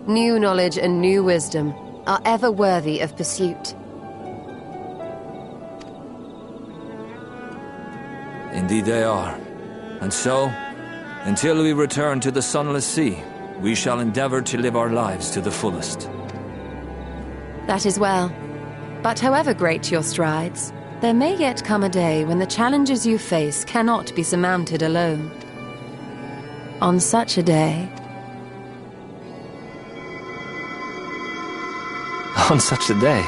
New knowledge and new wisdom are ever worthy of pursuit. Indeed they are. And so, until we return to the Sunless Sea, we shall endeavor to live our lives to the fullest. That is well. But however great your strides, there may yet come a day when the challenges you face cannot be surmounted alone. On such a day... On such a day...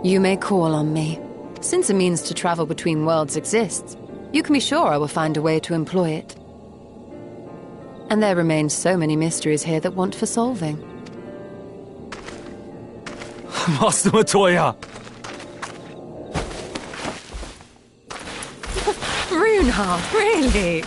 You may call on me. Since a means to travel between worlds exists, you can be sure I will find a way to employ it. And there remain so many mysteries here that want for solving. Master Matoya! Runar, really?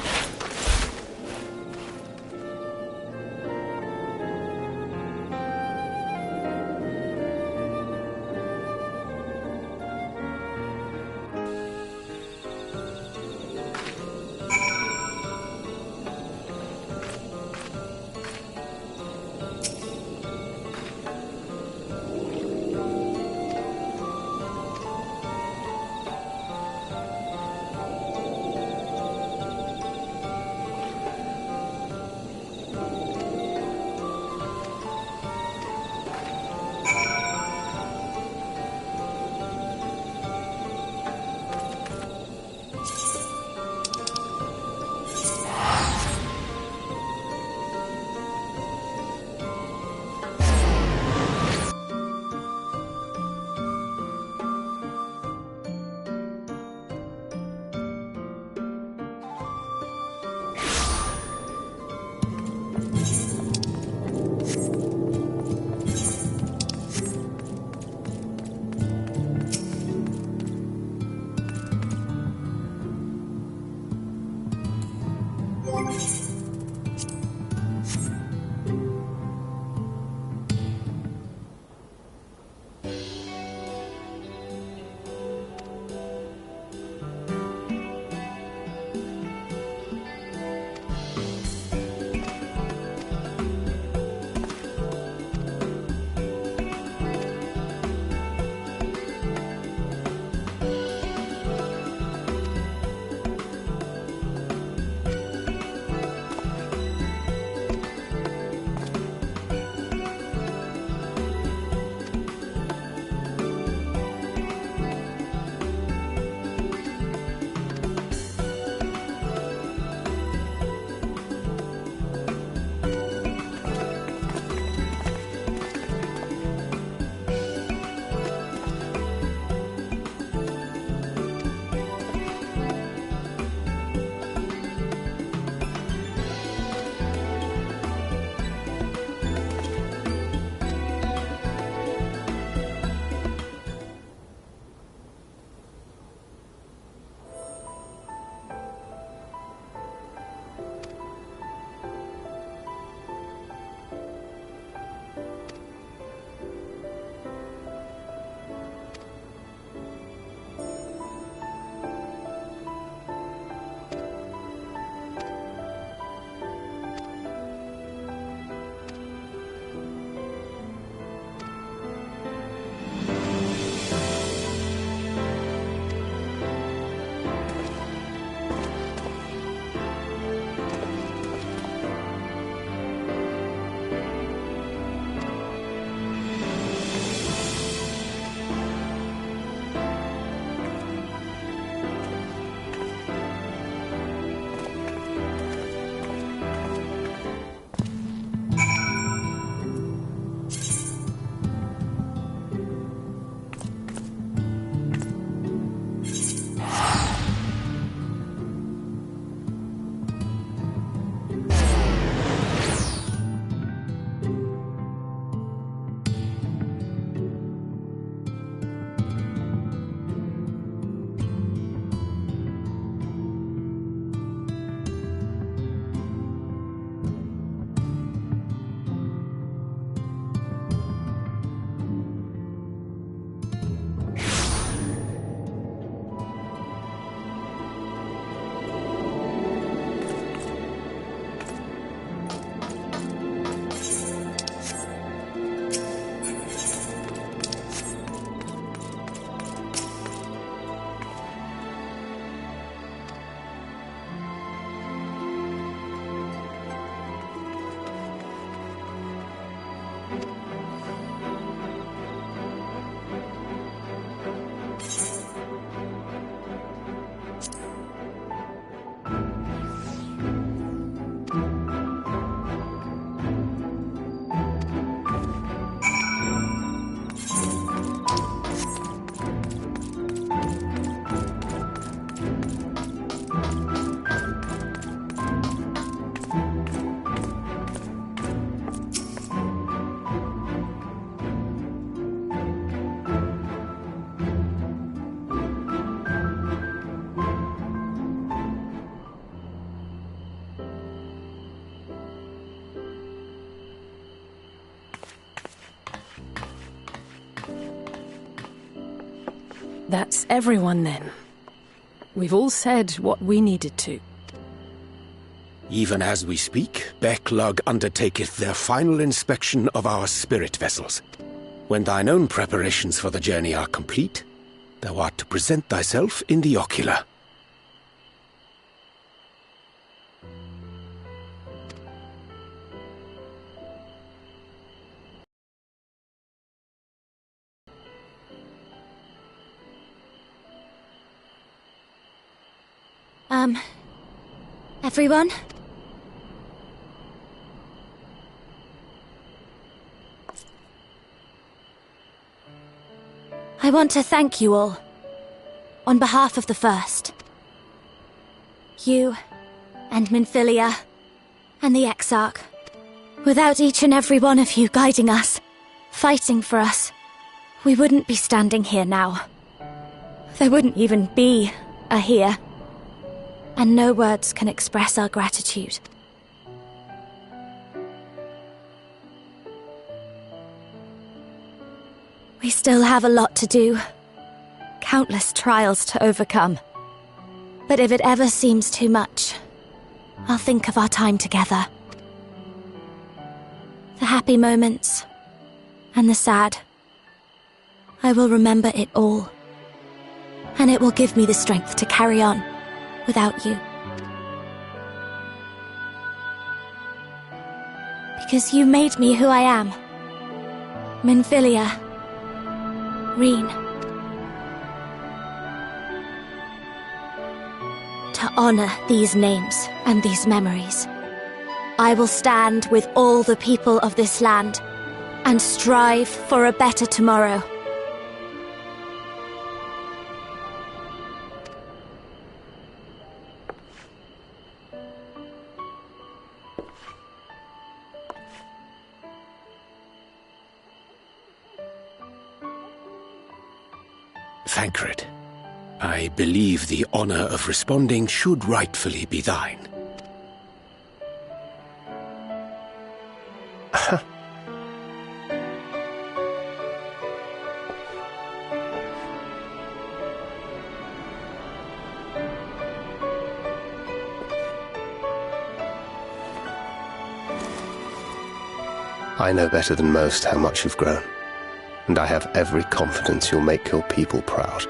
That's everyone then. We've all said what we needed to. Even as we speak, Backlog undertaketh their final inspection of our spirit vessels. When thine own preparations for the journey are complete, thou art to present thyself in the ocular. Everyone? I want to thank you all, on behalf of the First. You, and Minfilia, and the Exarch. Without each and every one of you guiding us, fighting for us, we wouldn't be standing here now. There wouldn't even be a here. And no words can express our gratitude. We still have a lot to do. Countless trials to overcome. But if it ever seems too much, I'll think of our time together. The happy moments, and the sad. I will remember it all. And it will give me the strength to carry on. Without you. Because you made me who I am. Minfilia. Reen. To honor these names and these memories, I will stand with all the people of this land and strive for a better tomorrow. Thancred, I believe the honor of responding should rightfully be thine. I know better than most how much you've grown, and I have every confidence you'll make your people proud.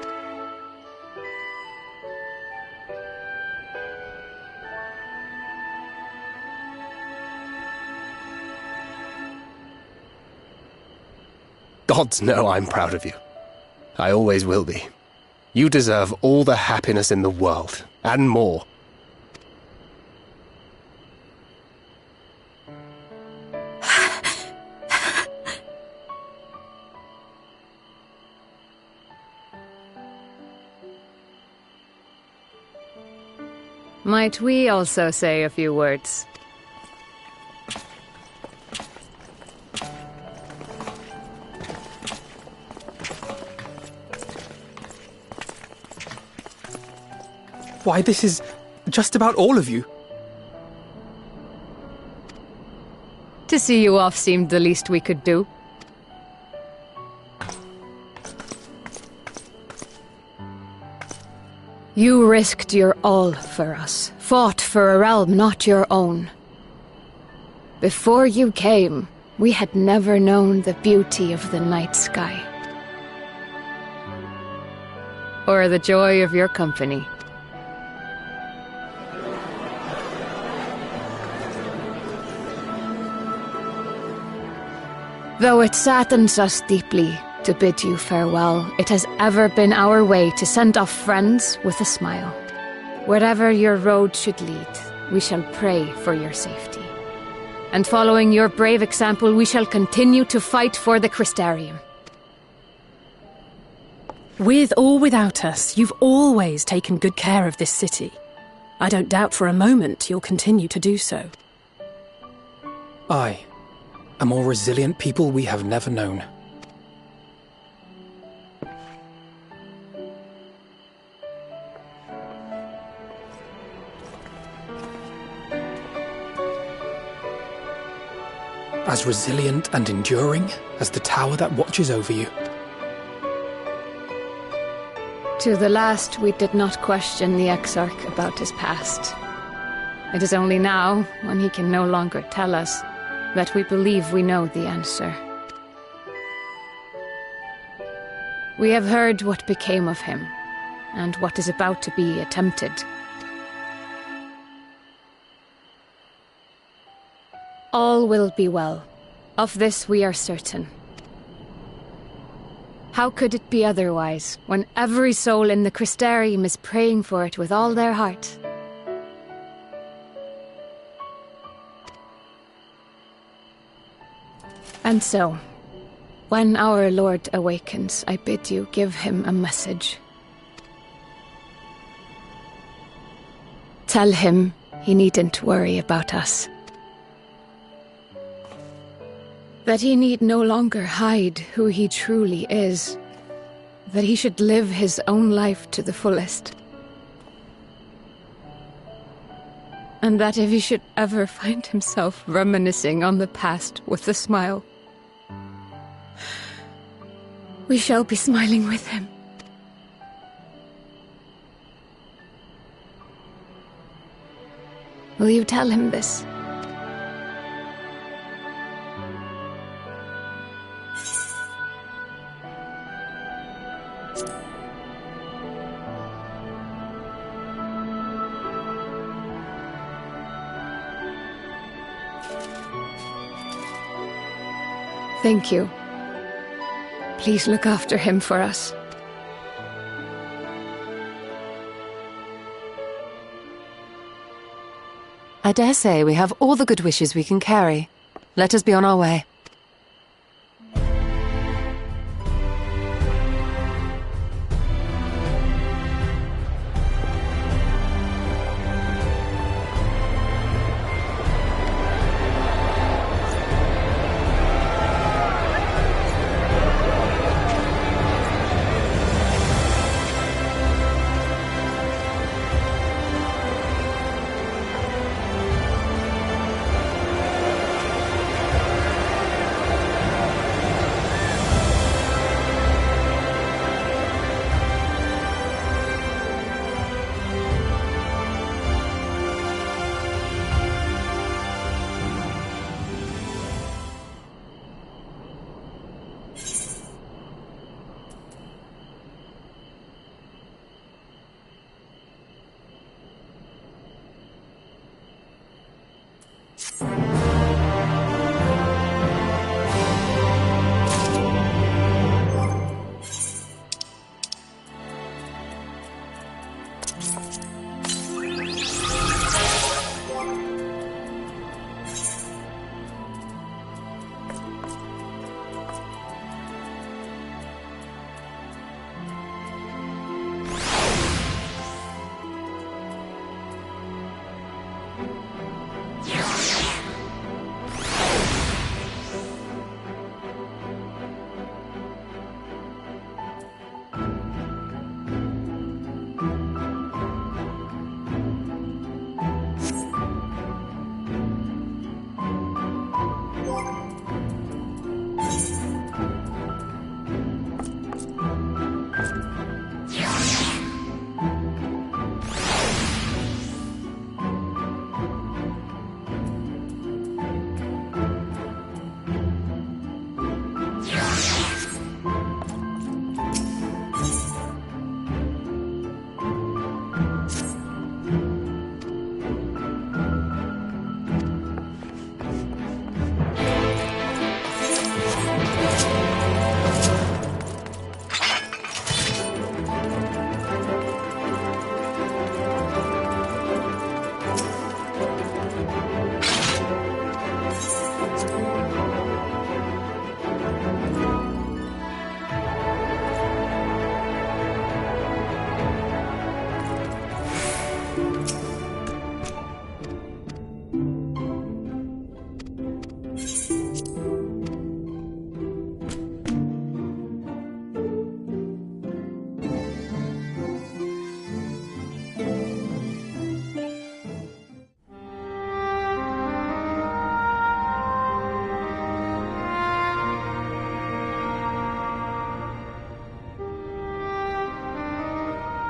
Gods know I'm proud of you. I always will be. You deserve all the happiness in the world, and more. Might we also say a few words? Why, this is just about all of you. To see you off seemed the least we could do. You risked your all for us, fought for a realm not your own. Before you came, we had never known the beauty of the night sky. Or the joy of your company. Though it saddens us deeply to bid you farewell, it has ever been our way to send off friends with a smile. Wherever your road should lead, we shall pray for your safety. And following your brave example, we shall continue to fight for the Crystarium. With or without us, you've always taken good care of this city. I don't doubt for a moment you'll continue to do so. Aye. A more resilient people we have never known. As resilient and enduring as the tower that watches over you. To the last, we did not question the Exarch about his past. It is only now, when he can no longer tell us, that we believe we know the answer. We have heard what became of him, and what is about to be attempted. All will be well. Of this we are certain. How could it be otherwise, when every soul in the Crystarium is praying for it with all their heart? And so, when our Lord awakens, I bid you give him a message. Tell him he needn't worry about us. That he need no longer hide who he truly is. That he should live his own life to the fullest. And that if he should ever find himself reminiscing on the past with a smile, we shall be smiling with him. Will you tell him this? Thank you. Please look after him for us. I dare say we have all the good wishes we can carry. Let us be on our way.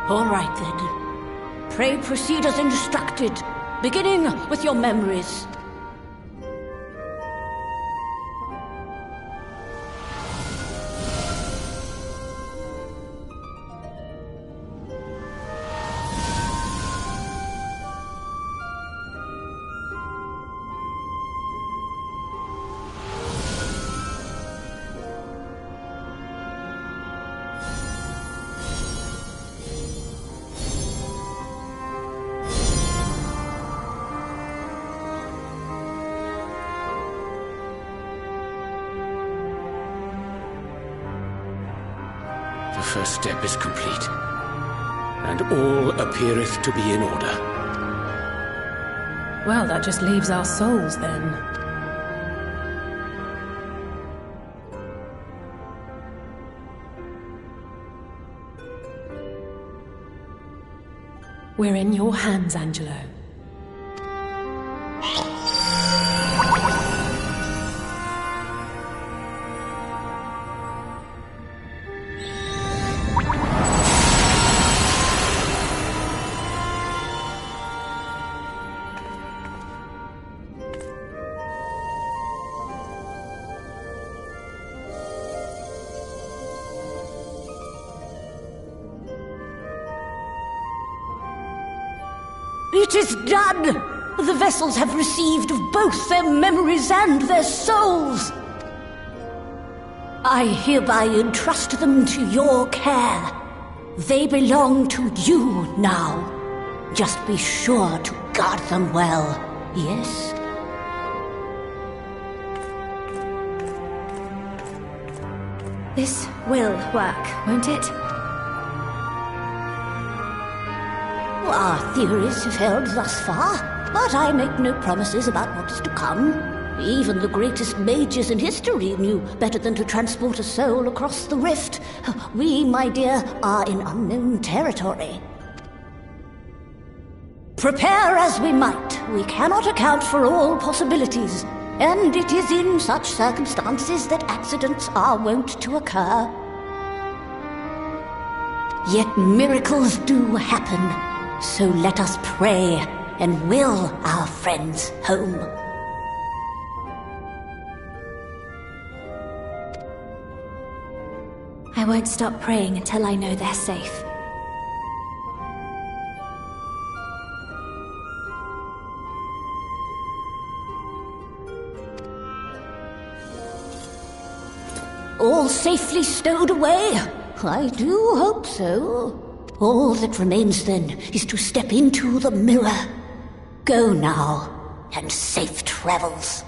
All right, then. Pray proceed as instructed, beginning with your memories. The first step is complete, and all appeareth to be in order. Well, that just leaves our souls, then. We're in your hands, Angelo. It is done! The vessels have received of both their memories and their souls. I hereby entrust them to your care. They belong to you now. Just be sure to guard them well, yes? This will work, won't it? Our theories have held thus far, but I make no promises about what is to come. Even the greatest mages in history knew better than to transport a soul across the rift. We, my dear, are in unknown territory. Prepare as we might, we cannot account for all possibilities, and it is in such circumstances that accidents are wont to occur. Yet miracles do happen. So let us pray and will our friends home. I won't stop praying until I know they're safe. All safely stowed away? I do hope so. All that remains, then, is to step into the mirror. Go now, and safe travels.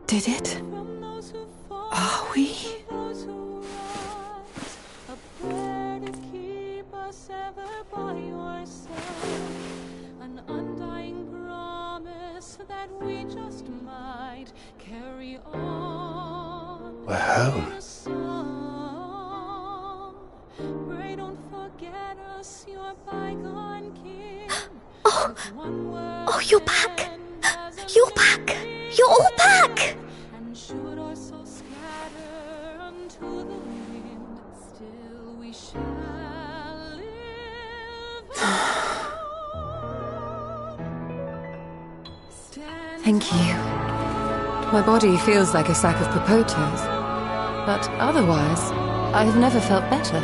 Did it? Are we? An undying promise that we just might carry on. We're home. Pray don't forget us, your bygone king. Oh, you're back! You're back! You're all back! And should our souls scatter unto the wind, still we shall live on. Thank you. My body feels like a sack of potatoes, but otherwise, I have never felt better.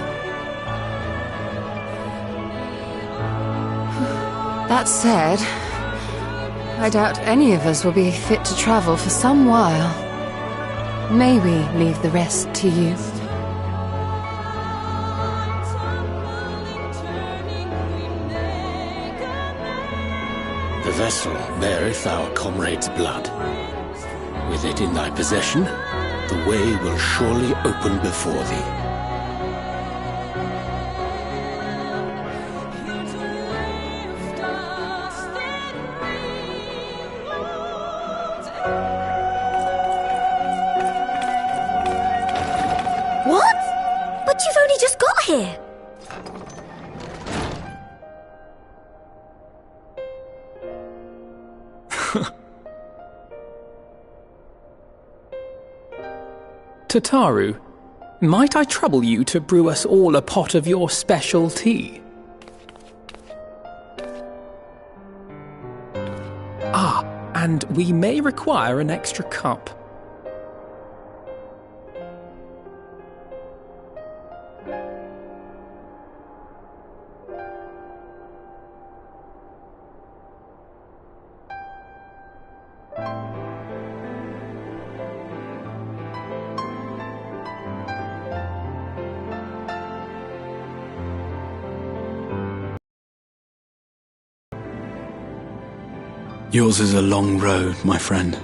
That said, I doubt any of us will be fit to travel for some while. May we leave the rest to you? The vessel beareth our comrade's blood. With it in thy possession, the way will surely open before thee. What? But you've only just got here. Tataru, might I trouble you to brew us all a pot of your special tea? Ah, and we may require an extra cup. Yours is a long road, my friend,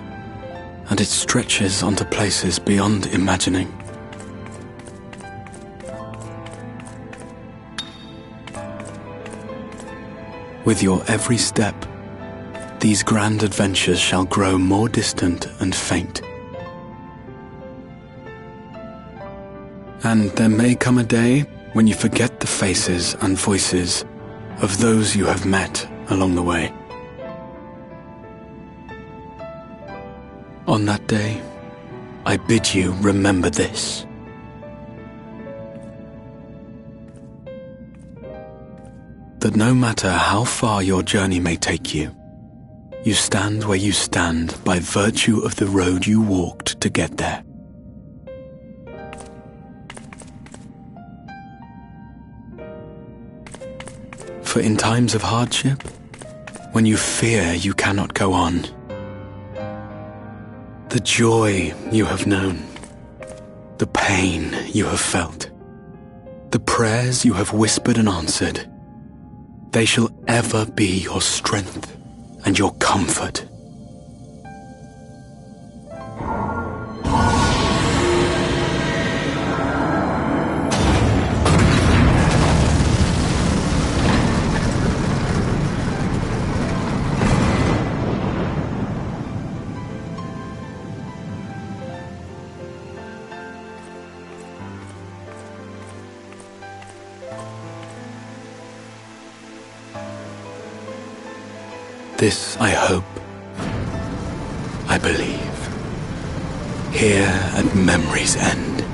and it stretches onto places beyond imagining. With your every step, these grand adventures shall grow more distant and faint. And there may come a day when you forget the faces and voices of those you have met along the way. On that day, I bid you remember this. That no matter how far your journey may take you, you stand where you stand by virtue of the road you walked to get there. For in times of hardship, when you fear you cannot go on, the joy you have known, the pain you have felt, the prayers you have whispered and answered, they shall ever be your strength and your comfort. This I hope, I believe, Here at memory's end.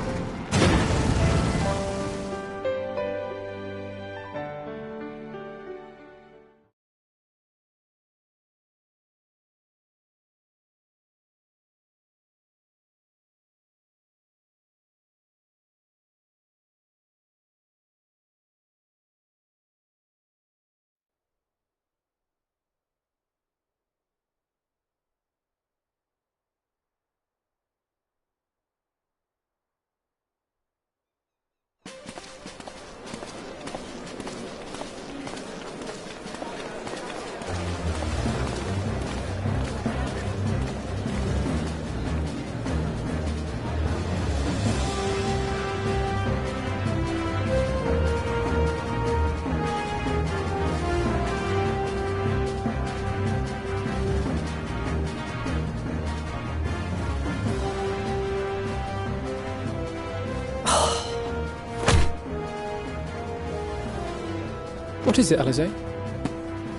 What is it, Alize?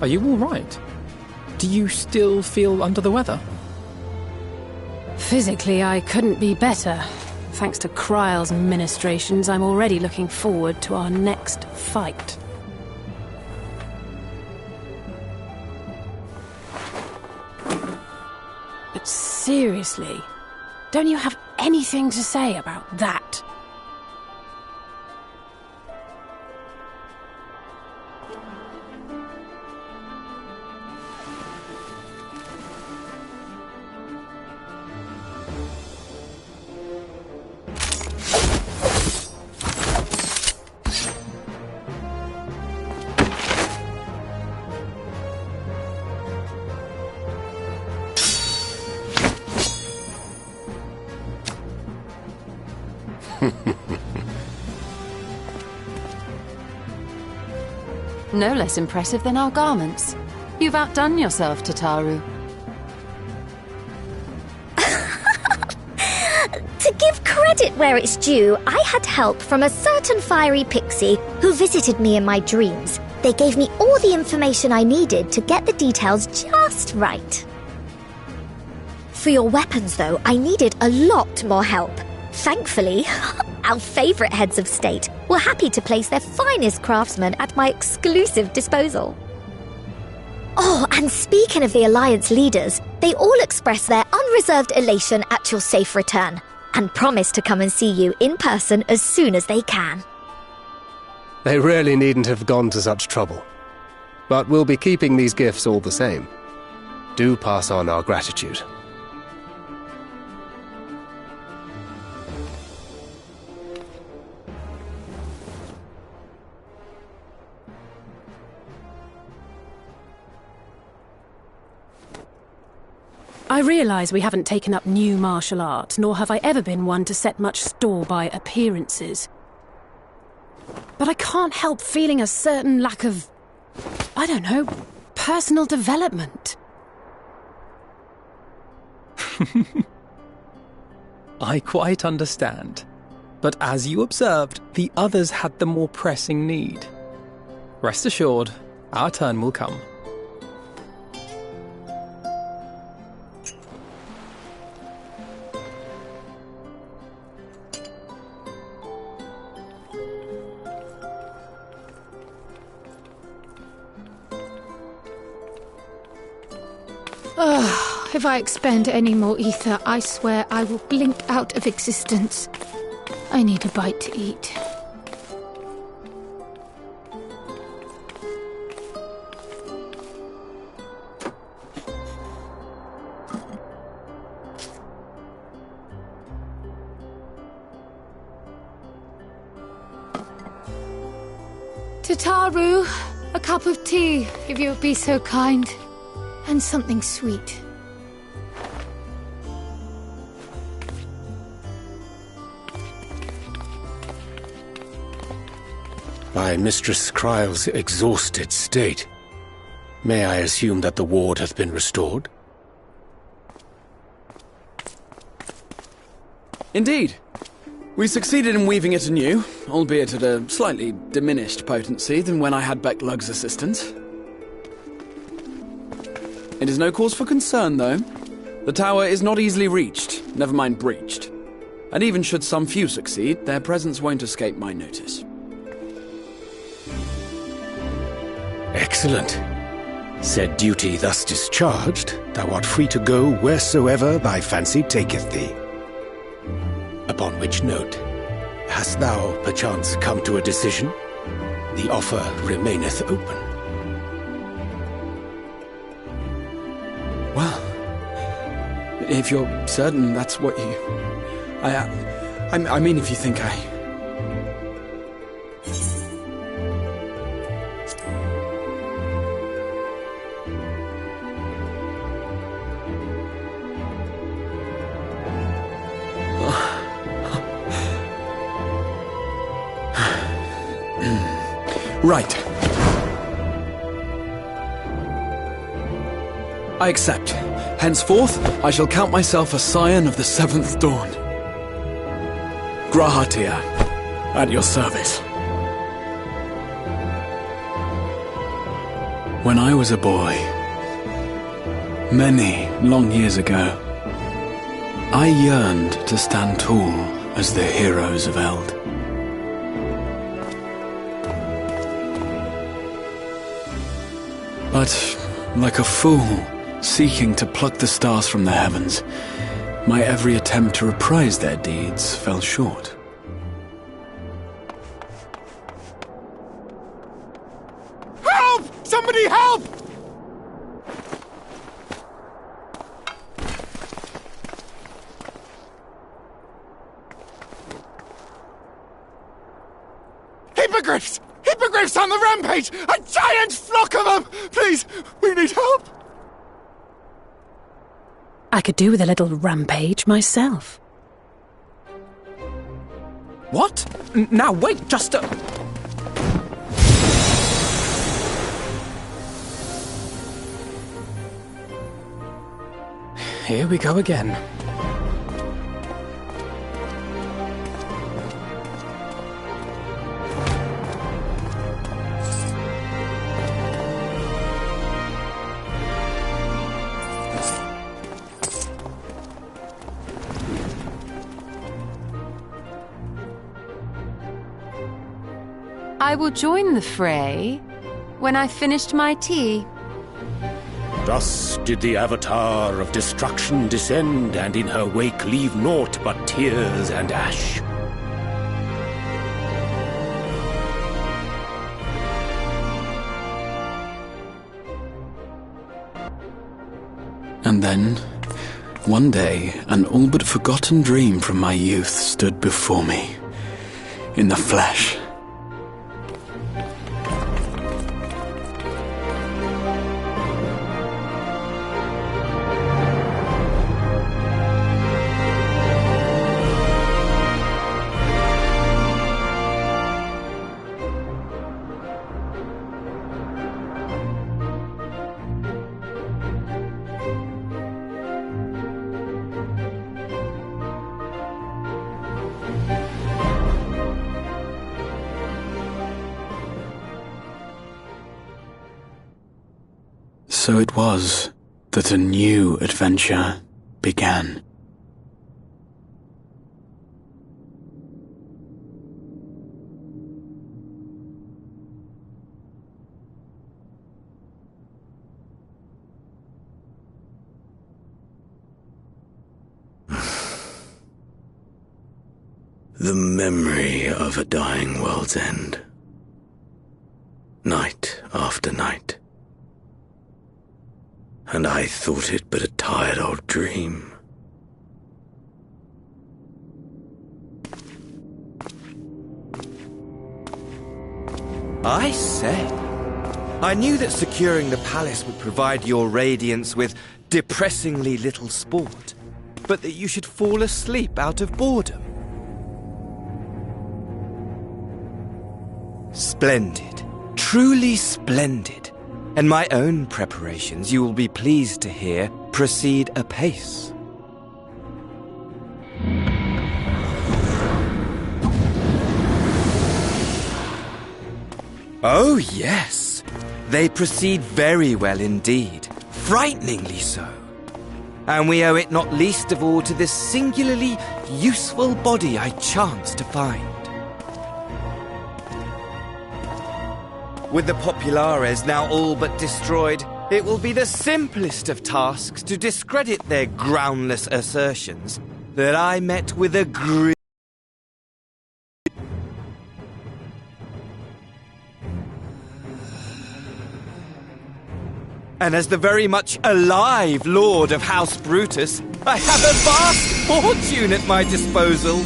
Are you all right? Do you still feel under the weather? Physically, I couldn't be better. Thanks to Kryle's ministrations, I'm already looking forward to our next fight. But seriously, don't you have anything to say about that? No less impressive than our garments. You've outdone yourself, Tataru. To give credit where it's due, I had help from a certain fiery pixie who visited me in my dreams. They gave me all the information I needed to get the details just right. For your weapons, though, I needed a lot more help. Thankfully, our favourite heads of state were happy to place their finest craftsmen at my exclusive disposal. Oh, and speaking of the Alliance leaders, they all expressed their unreserved elation at your safe return, and promised to come and see you in person as soon as they can. They really needn't have gone to such trouble. But we'll be keeping these gifts all the same. Do pass on our gratitude. I realise we haven't taken up new martial art, nor have I ever been one to set much store by appearances. But I can't help feeling a certain lack of, I don't know, personal development. I quite understand. But as you observed, the others had the more pressing need. Rest assured, our turn will come. If I expend any more ether, I swear I will blink out of existence. I need a bite to eat. Tataru, a cup of tea, if you would be so kind. And something sweet. By Mistress Kryle's exhausted state, may I assume that the ward hath been restored? Indeed. We succeeded in weaving it anew, albeit at a slightly diminished potency than when I had Becklug's assistance. It is no cause for concern, though. The tower is not easily reached, never mind breached. And even should some few succeed, their presence won't escape my notice. Excellent. Said duty thus discharged, thou art free to go wheresoever thy fancy taketh thee. Upon which note, hast thou perchance come to a decision? The offer remaineth open. Well, if you're certain that's what you... I mean, if you think I... Right. I accept. Henceforth, I shall count myself a scion of the seventh dawn. Grahatia, at your service. When I was a boy, many long years ago, I yearned to stand tall as the heroes of Eld. But, like a fool, seeking to pluck the stars from the heavens, my every attempt to reprise their deeds fell short. Help! Somebody help! Hippogriffs! Hippogriffs on the rampage! A giant flock of them! Please, we need help! I could do with a little rampage myself. What? Now wait, just a... Here we go again. I will join the fray when I've finished my tea. Thus did the Avatar of Destruction descend, and in her wake leave naught but tears and ash. And then, one day, an all but forgotten dream from my youth stood before me, in the flesh. So it was that a new adventure began. The memory of a dying world's end. Night after night. And I thought it but a tired old dream. I say, I knew that securing the palace would provide your radiance with depressingly little sport, but that you should fall asleep out of boredom. Splendid. Truly splendid. And my own preparations, you will be pleased to hear, proceed apace. Oh, yes. They proceed very well indeed. Frighteningly so. and we owe it not least of all to this singularly useful body I chanced to find. With the Populares now all but destroyed, it will be the simplest of tasks to discredit their groundless assertions that I met with a grin. And as the very much alive Lord of House Brutus, I have a vast fortune at my disposal.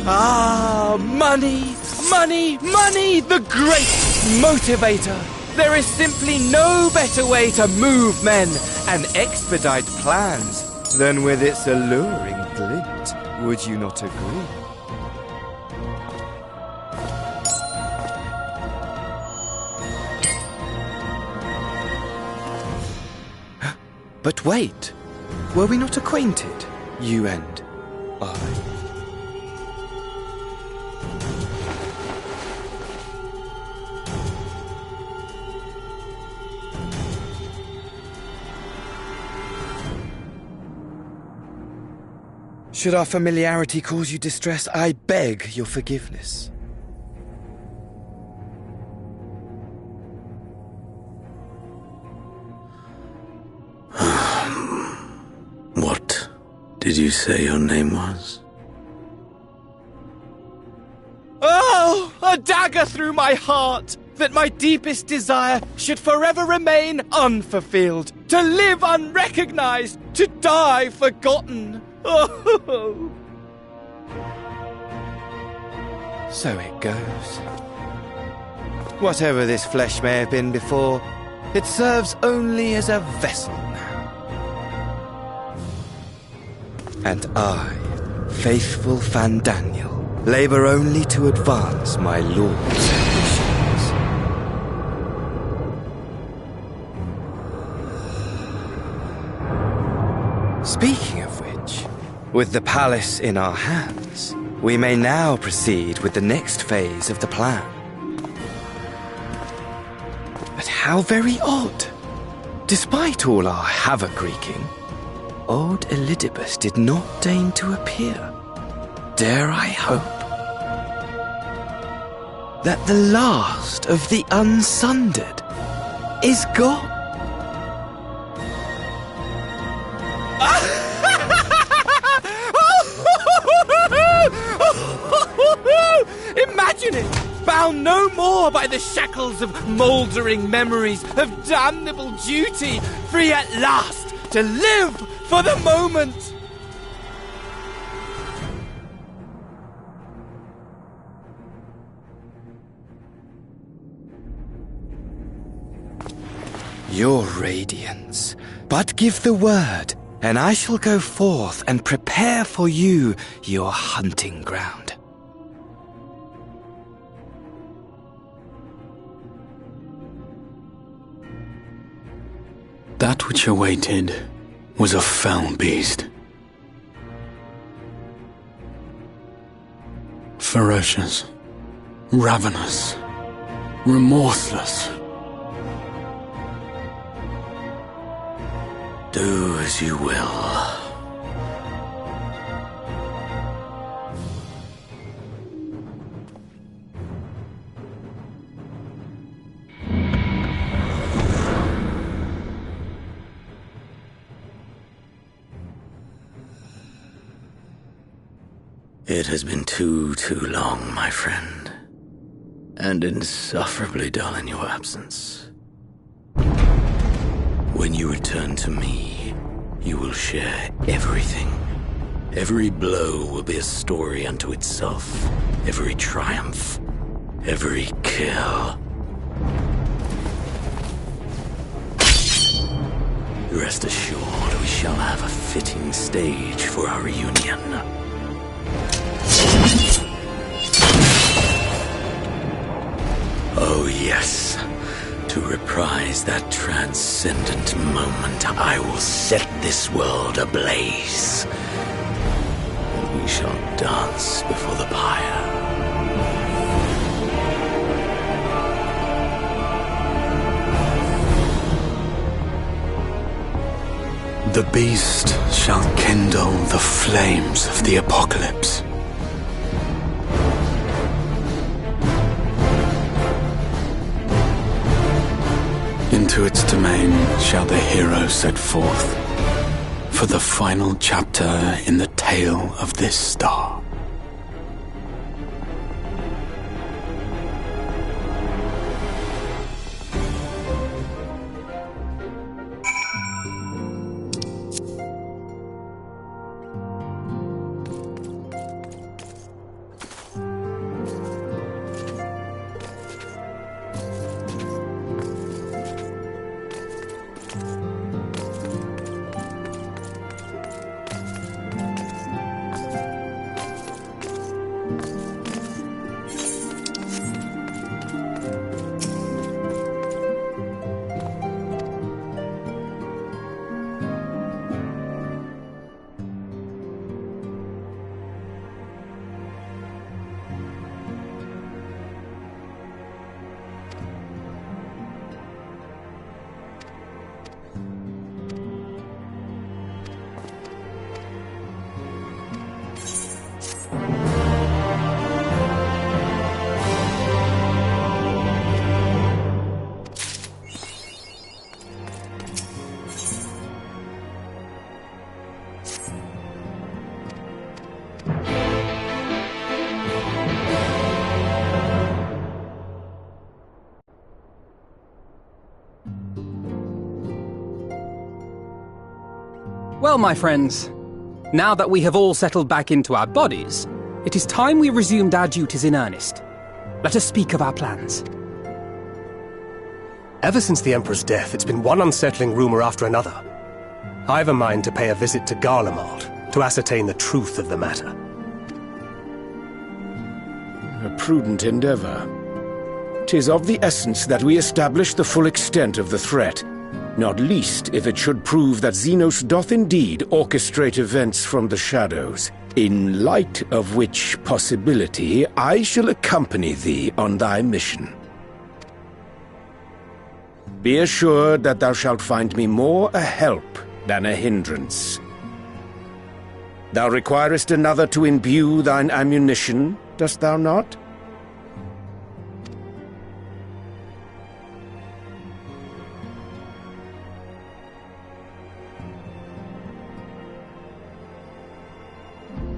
Ah, money, money, money, the great motivator. There is simply no better way to move men and expedite plans than with its alluring glint. Would you not agree? But wait, were we not acquainted, you and I? Should our familiarity cause you distress, I beg your forgiveness. What did you say your name was? Oh, a dagger through my heart, that my deepest desire should forever remain unfulfilled, to live unrecognized, to die forgotten. Oh. So it goes. Whatever this flesh may have been before, it serves only as a vessel now. And I, faithful Fandaniel, labor only to advance my lord's ambitions. Speaking of which, with the palace in our hands, we may now proceed with the next phase of the plan. But how very odd! Despite all our havoc-wreaking, old Elidibus did not deign to appear. Dare I hope that the last of the unsundered is gone? Imagine it! Bound no more by the shackles of mouldering memories of damnable duty, free at last to live for the moment! Your radiance, but give the word, and I shall go forth and prepare for you your hunting ground. That which awaited was a foul beast. Ferocious, ravenous, remorseless. Do as you will. It has been too long, my friend, and insufferably dull in your absence. When you return to me, you will share everything. Every blow will be a story unto itself. Every triumph, every kill. Rest assured, we shall have a fitting stage for our reunion. Oh yes, to reprise that transcendent moment, I will set this world ablaze. And we shall dance before the pyre. The beast shall kindle the flames of the apocalypse. Into its domain shall the hero set forth for the final chapter in the tale of this star. Well, my friends, now that we have all settled back into our bodies, it is time we resumed our duties in earnest. Let us speak of our plans. Ever since the Emperor's death, it's been one unsettling rumor after another. I've a mind to pay a visit to Garlemald to ascertain the truth of the matter. A prudent endeavor. 'Tis of the essence that we establish the full extent of the threat, not least if it should prove that Xenos doth indeed orchestrate events from the shadows, in light of which possibility I shall accompany thee on thy mission. Be assured that thou shalt find me more a help than a hindrance. Thou requirest another to imbue thine ammunition, dost thou not?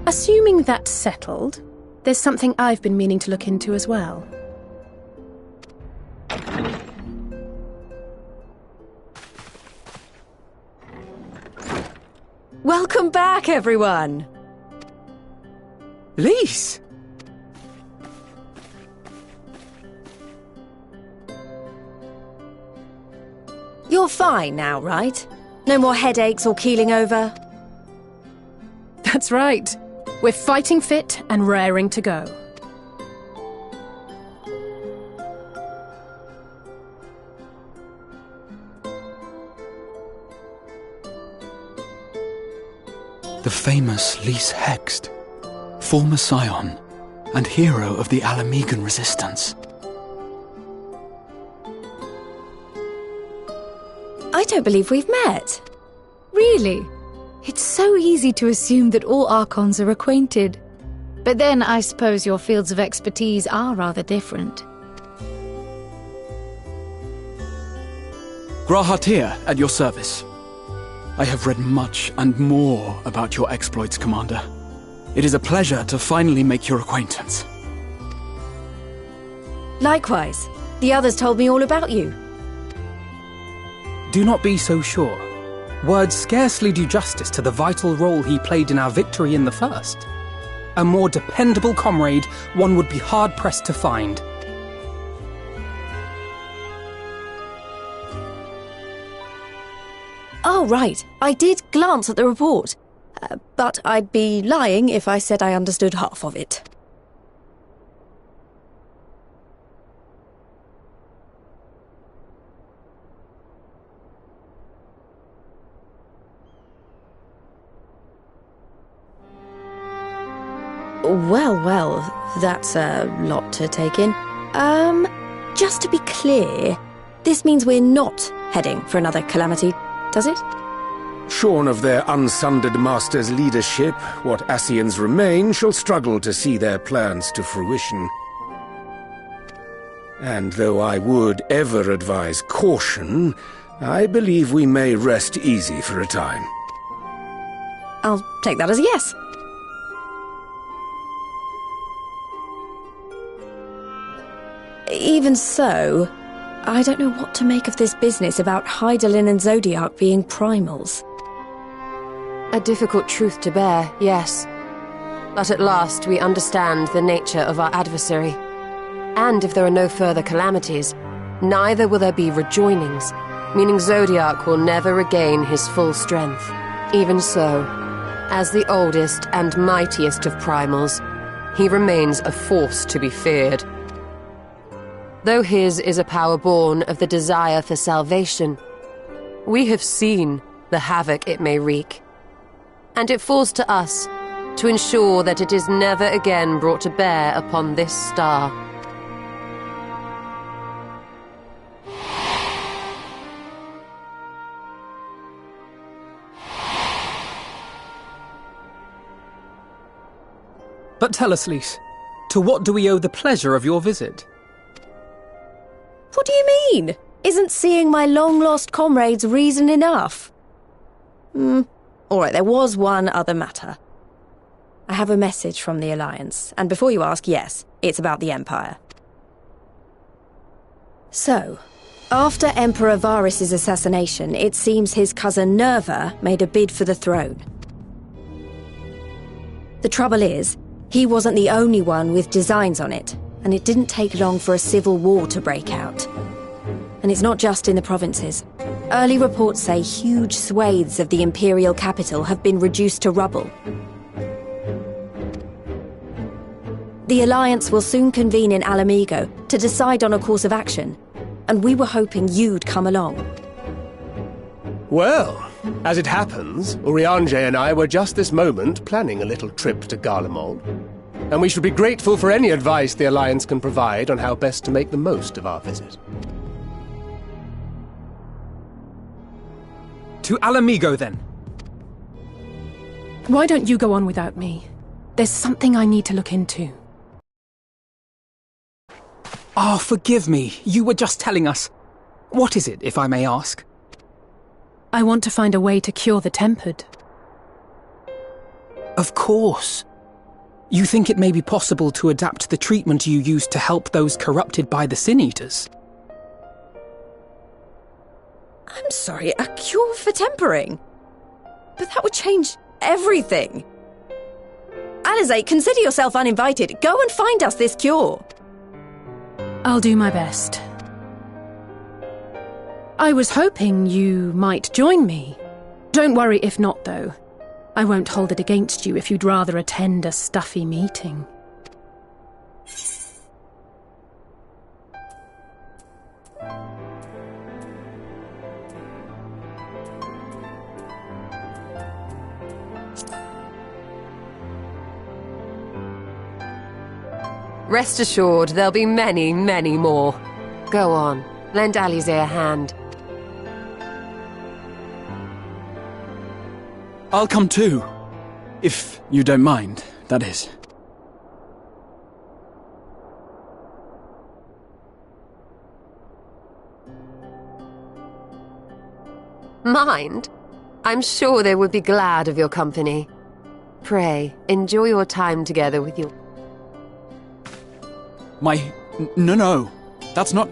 Assuming that's settled, there's something I've been meaning to look into as well. Welcome back, everyone! Lise! You're fine now, right? No more headaches or keeling over? That's right. We're fighting fit and raring to go. The famous Lise Hext, former scion and hero of the Alamegan resistance. I don't believe we've met. Really? It's so easy to assume that all Archons are acquainted. But then I suppose your fields of expertise are rather different. Grahatir, at your service. I have read much and more about your exploits, Commander. It is a pleasure to finally make your acquaintance. Likewise. The others told me all about you. Do not be so sure. Words scarcely do justice to the vital role he played in our victory in the first. A more dependable comrade one would be hard-pressed to find. Oh, right. I did glance at the report. But I'd be lying if I said I understood half of it. Well, that's a lot to take in. Just to be clear, this means we're not heading for another calamity, does it? Shorn of their unsundered master's leadership, what Ascians remain shall struggle to see their plans to fruition. And though I would ever advise caution, I believe we may rest easy for a time. I'll take that as a yes. Even so, I don't know what to make of this business about Hydaelyn and Zodiac being primals. A difficult truth to bear, yes. But at last we understand the nature of our adversary. And if there are no further calamities, neither will there be rejoinings, meaning Zodiac will never regain his full strength. Even so, as the oldest and mightiest of primals, he remains a force to be feared. Though his is a power born of the desire for salvation, we have seen the havoc it may wreak. And it falls to us to ensure that it is never again brought to bear upon this star. But tell us, Lys, to what do we owe the pleasure of your visit? What do you mean? Isn't seeing my long-lost comrades reason enough? Alright, there was one other matter. I have a message from the Alliance, and before you ask, yes, it's about the Empire. So, after Emperor Varys' assassination, it seems his cousin Nerva made a bid for the throne. The trouble is, he wasn't the only one with designs on it, and it didn't take long for a civil war to break out. And it's not just in the provinces. Early reports say huge swathes of the Imperial capital have been reduced to rubble. The Alliance will soon convene in Alamigo to decide on a course of action, and we were hoping you'd come along. Well, as it happens, Urianger and I were just this moment planning a little trip to Garlemald, and we should be grateful for any advice the Alliance can provide on how best to make the most of our visit. To Alamigo, then. Why don't you go on without me? There's something I need to look into. Oh, forgive me. You were just telling us. What is it, if I may ask? I want to find a way to cure the Tempered. Of course. You think it may be possible to adapt the treatment you use to help those corrupted by the Sin Eaters? I'm sorry, a cure for tempering? But that would change everything. Alizé, consider yourself uninvited. Go and find us this cure. I'll do my best. I was hoping you might join me. Don't worry if not, though. I won't hold it against you if you'd rather attend a stuffy meeting. Rest assured, there'll be many, many more. Go on, lend Alizé a hand. I'll come too. If you don't mind, that is. Mind? I'm sure they would be glad of your company. Pray, enjoy your time together with your... No. That's not...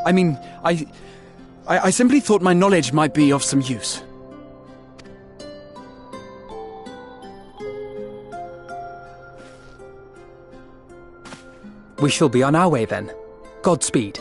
I mean, I simply thought my knowledge might be of some use. We shall be on our way then. Godspeed.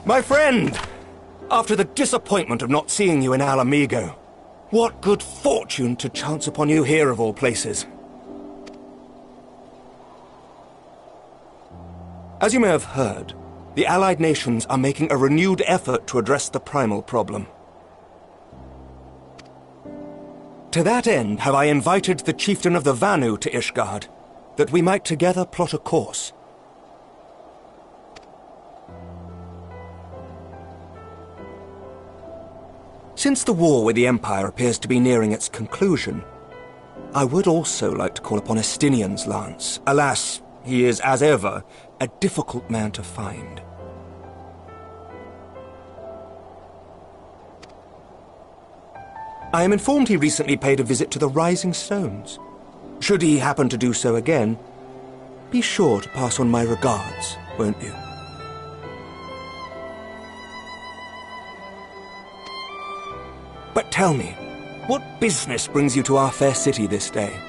My friend! After the disappointment of not seeing you in Al Amigo, what good fortune to chance upon you here of all places. As you may have heard, the Allied nations are making a renewed effort to address the primal problem. To that end have I invited the chieftain of the Vanu to Ishgard, that we might together plot a course. Since the war with the Empire appears to be nearing its conclusion, I would also like to call upon Estinian's lance. Alas, he is, as ever, a difficult man to find. I am informed he recently paid a visit to the Rising Stones. Should he happen to do so again, be sure to pass on my regards, won't you? But tell me, what business brings you to our fair city this day?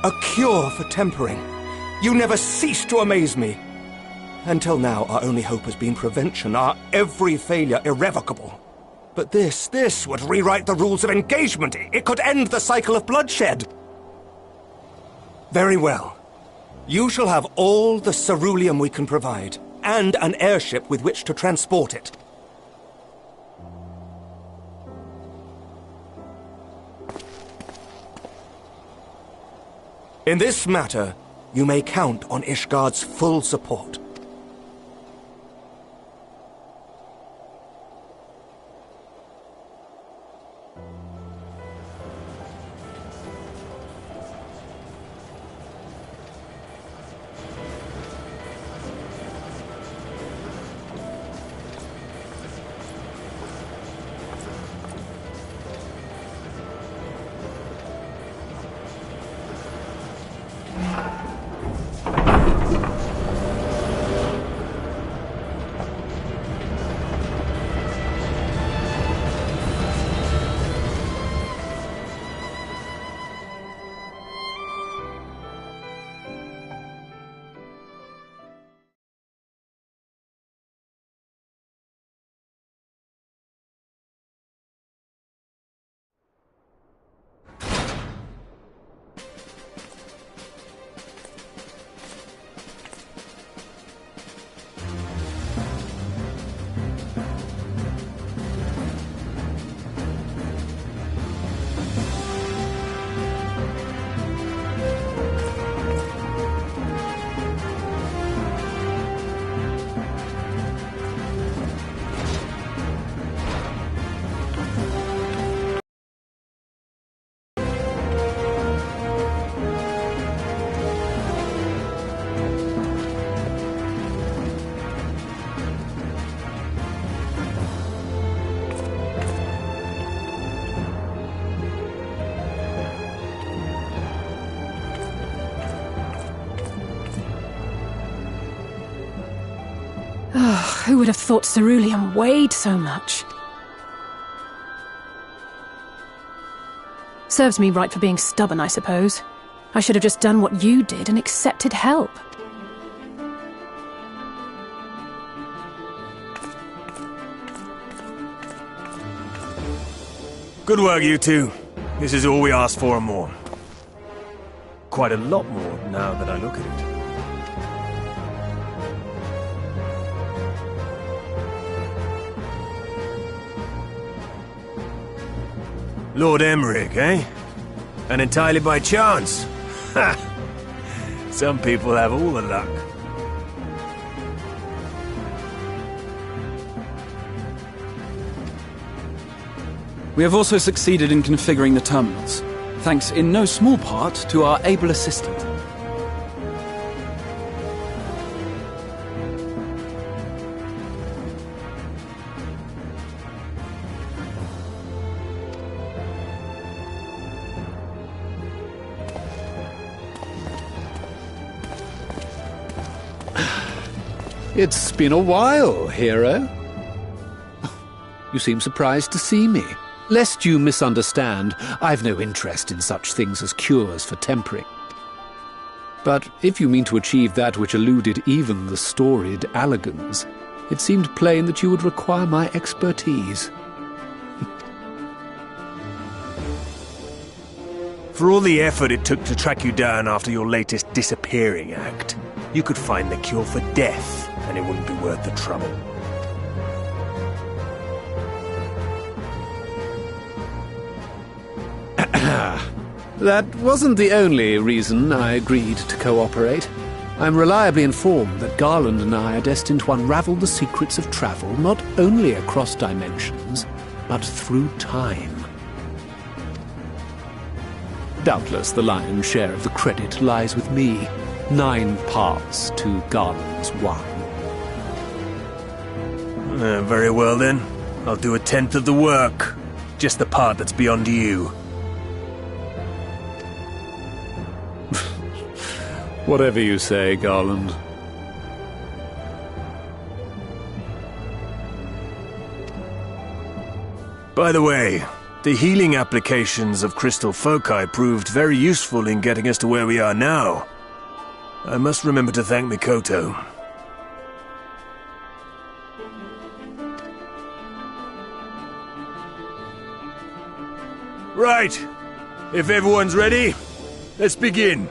A cure for tempering. You never cease to amaze me. Until now, our only hope has been prevention, our every failure irrevocable. But this would rewrite the rules of engagement. It could end the cycle of bloodshed. Very well. You shall have all the ceruleum we can provide, and an airship with which to transport it. In this matter, you may count on Ishgard's full support. Who would have thought ceruleum weighed so much? Serves me right for being stubborn, I suppose. I should have just done what you did and accepted help. Good work, you two. This is all we asked for and more. Quite a lot more, now that I look at it. Lord Emmerich, eh? And entirely by chance? Ha! Some people have all the luck. We have also succeeded in configuring the terminals, thanks in no small part to our able assistant. It's been a while, hero. You seem surprised to see me. Lest you misunderstand, I've no interest in such things as cures for tempering. But if you mean to achieve that which eluded even the storied Allegans, it seemed plain that you would require my expertise. For all the effort it took to track you down after your latest disappearing act, you could find the cure for death, and it wouldn't be worth the trouble. That wasn't the only reason I agreed to cooperate. I'm reliably informed that Garland and I are destined to unravel the secrets of travel, not only across dimensions, but through time. Doubtless the lion's share of the credit lies with me. 9 parts to Garland's 1. Very well then. I'll do 1/10 of the work. Just the part that's beyond you. Whatever you say, Garland. By the way, the healing applications of crystal foci proved very useful in getting us to where we are now. I must remember to thank Mikoto. Right. If everyone's ready, let's begin.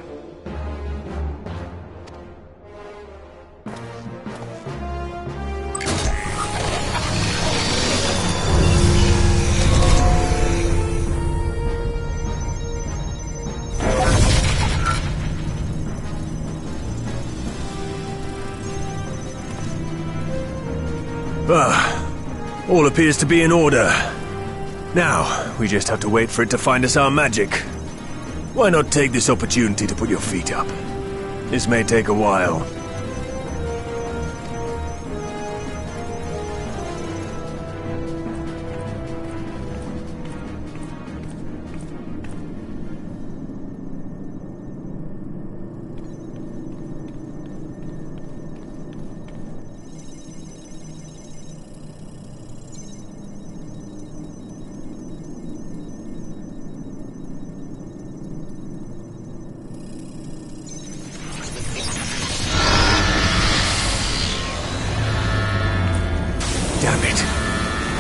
All appears to be in order. Now, we just have to wait for it to find us our magic. Why not take this opportunity to put your feet up? This may take a while.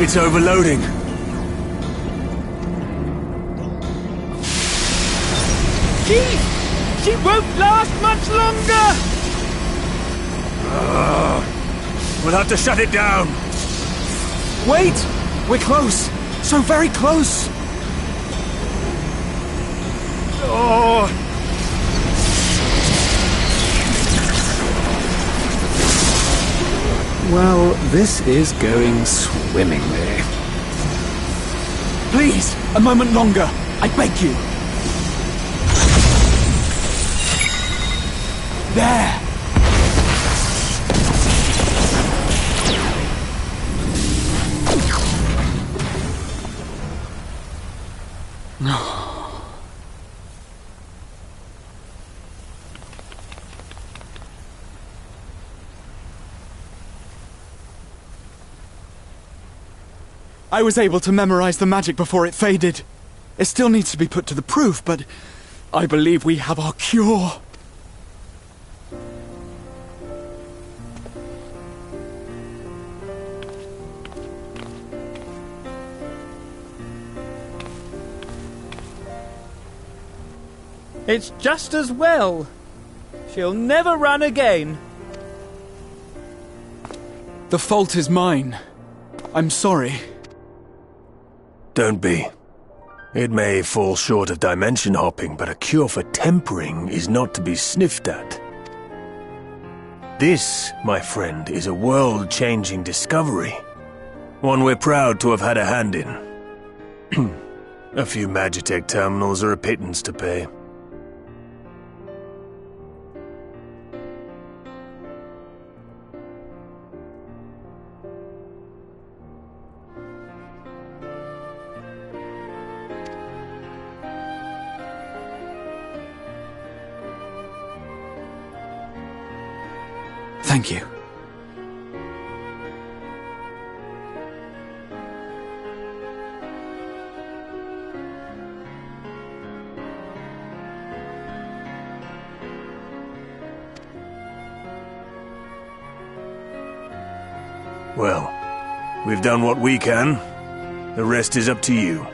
It's overloading. She won't last much longer! We'll have to shut it down. Wait! We're close. So very close. Oh! Well, this is going swimmingly. Please, a moment longer. I beg you. There! I was able to memorize the magic before it faded. It still needs to be put to the proof, but I believe we have our cure. It's just as well. She'll never run again. The fault is mine. I'm sorry. Don't be. It may fall short of dimension hopping, but a cure for tempering is not to be sniffed at. This, my friend, is a world-changing discovery. One we're proud to have had a hand in. A few Magitech terminals are a pittance to pay. Thank you. Well, we've done what we can. The rest is up to you.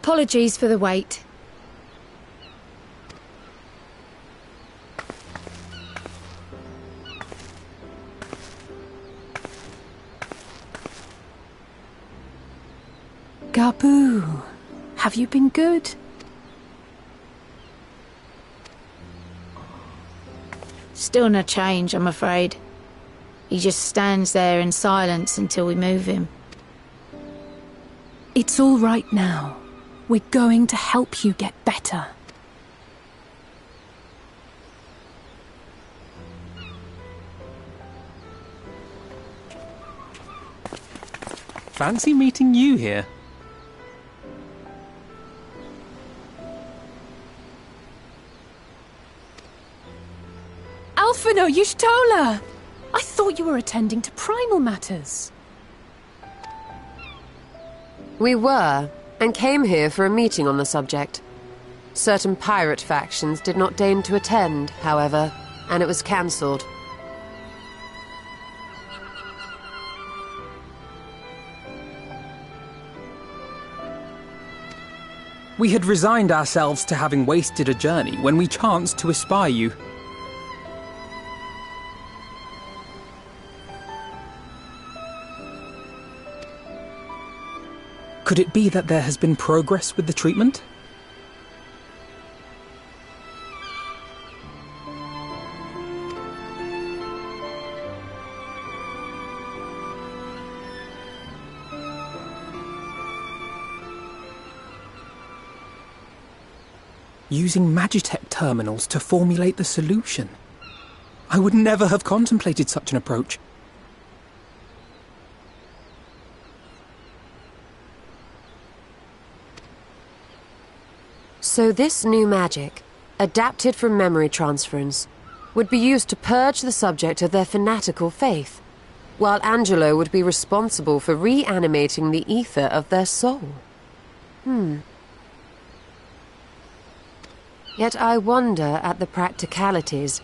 Apologies for the wait. Gabu, have you been good? Still no change, I'm afraid. He just stands there in silence until we move him. It's all right now. We're going to help you get better. Fancy meeting you here. Alphino Yushtola! I thought you were attending to primal matters. We were, and came here for a meeting on the subject. Certain pirate factions did not deign to attend, however, and it was cancelled. We had resigned ourselves to having wasted a journey when we chanced to espy you. Could it be that there has been progress with the treatment? Using Magitech terminals to formulate the solution. I would never have contemplated such an approach. So this new magic, adapted from memory transference, would be used to purge the subject of their fanatical faith, while Angelo would be responsible for reanimating the ether of their soul. Yet I wonder at the practicalities.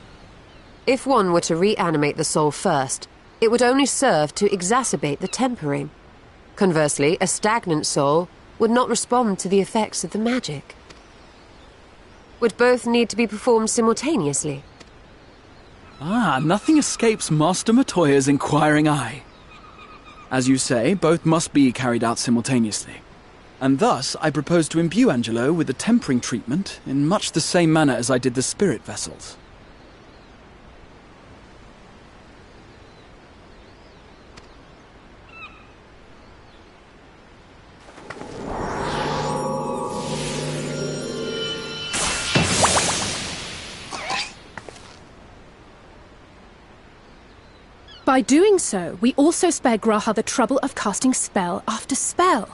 If one were to reanimate the soul first, it would only serve to exacerbate the tempering. Conversely, a stagnant soul would not respond to the effects of the magic. Would both need to be performed simultaneously? Nothing escapes Master Matoya's inquiring eye. As you say, both must be carried out simultaneously. And thus, I propose to imbue Angelo with the tempering treatment in much the same manner as I did the spirit vessels. By doing so, we also spare Graha the trouble of casting spell after spell.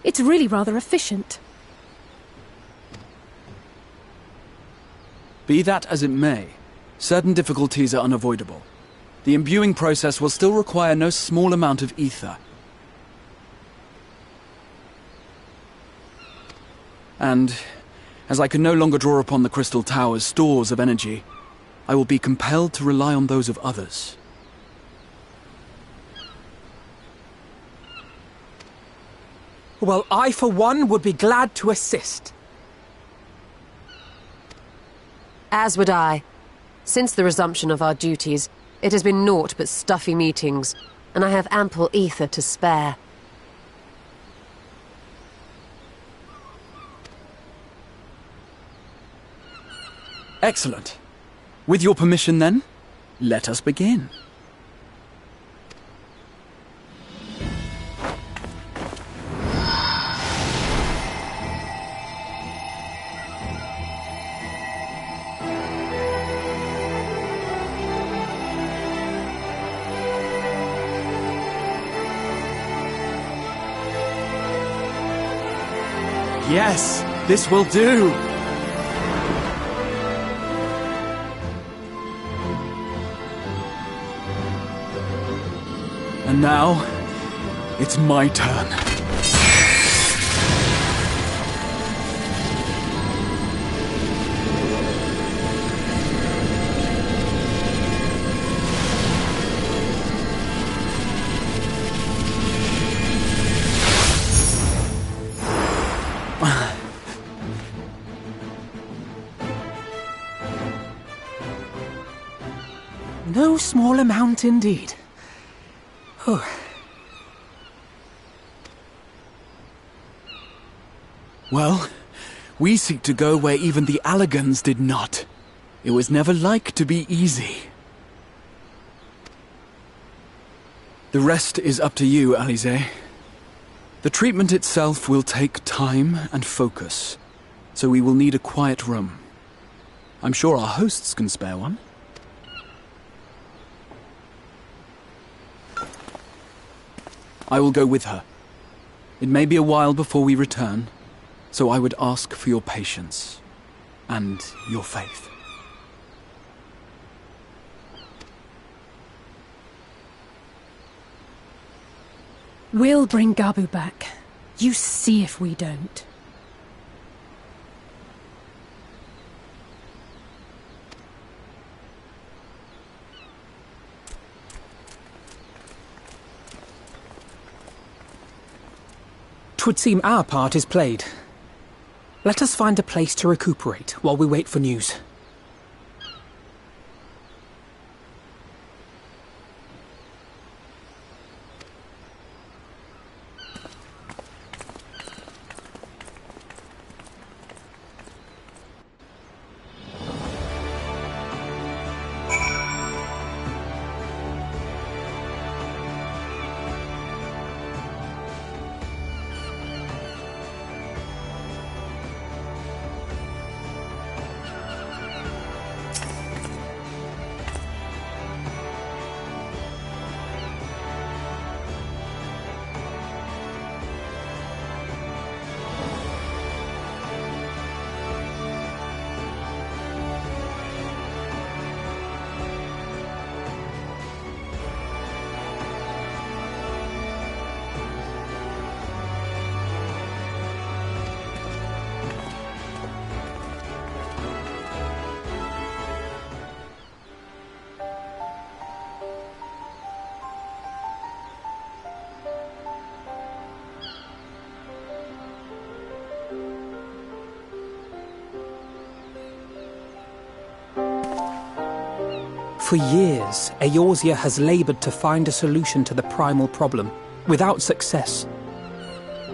It's really rather efficient. Be that as it may, certain difficulties are unavoidable. The imbuing process will still require no small amount of ether. And, as I can no longer draw upon the Crystal Tower's stores of energy, I will be compelled to rely on those of others. Well, I, for one, would be glad to assist. As would I. Since the resumption of our duties, it has been naught but stuffy meetings, and I have ample ether to spare. Excellent. With your permission, then, let us begin. Yes, this will do! And now, it's my turn. No small amount indeed. Oh. Well, we seek to go where even the Alligans did not. It was never like to be easy. The rest is up to you, Alize. The treatment itself will take time and focus, so we will need a quiet room. I'm sure our hosts can spare one. I will go with her. It may be a while before we return, so I would ask for your patience and your faith. We'll bring Gabu back. You see if we don't. Twould seem our part is played. Let us find a place to recuperate while we wait for news. For years, Eorzea has laboured to find a solution to the primal problem, without success.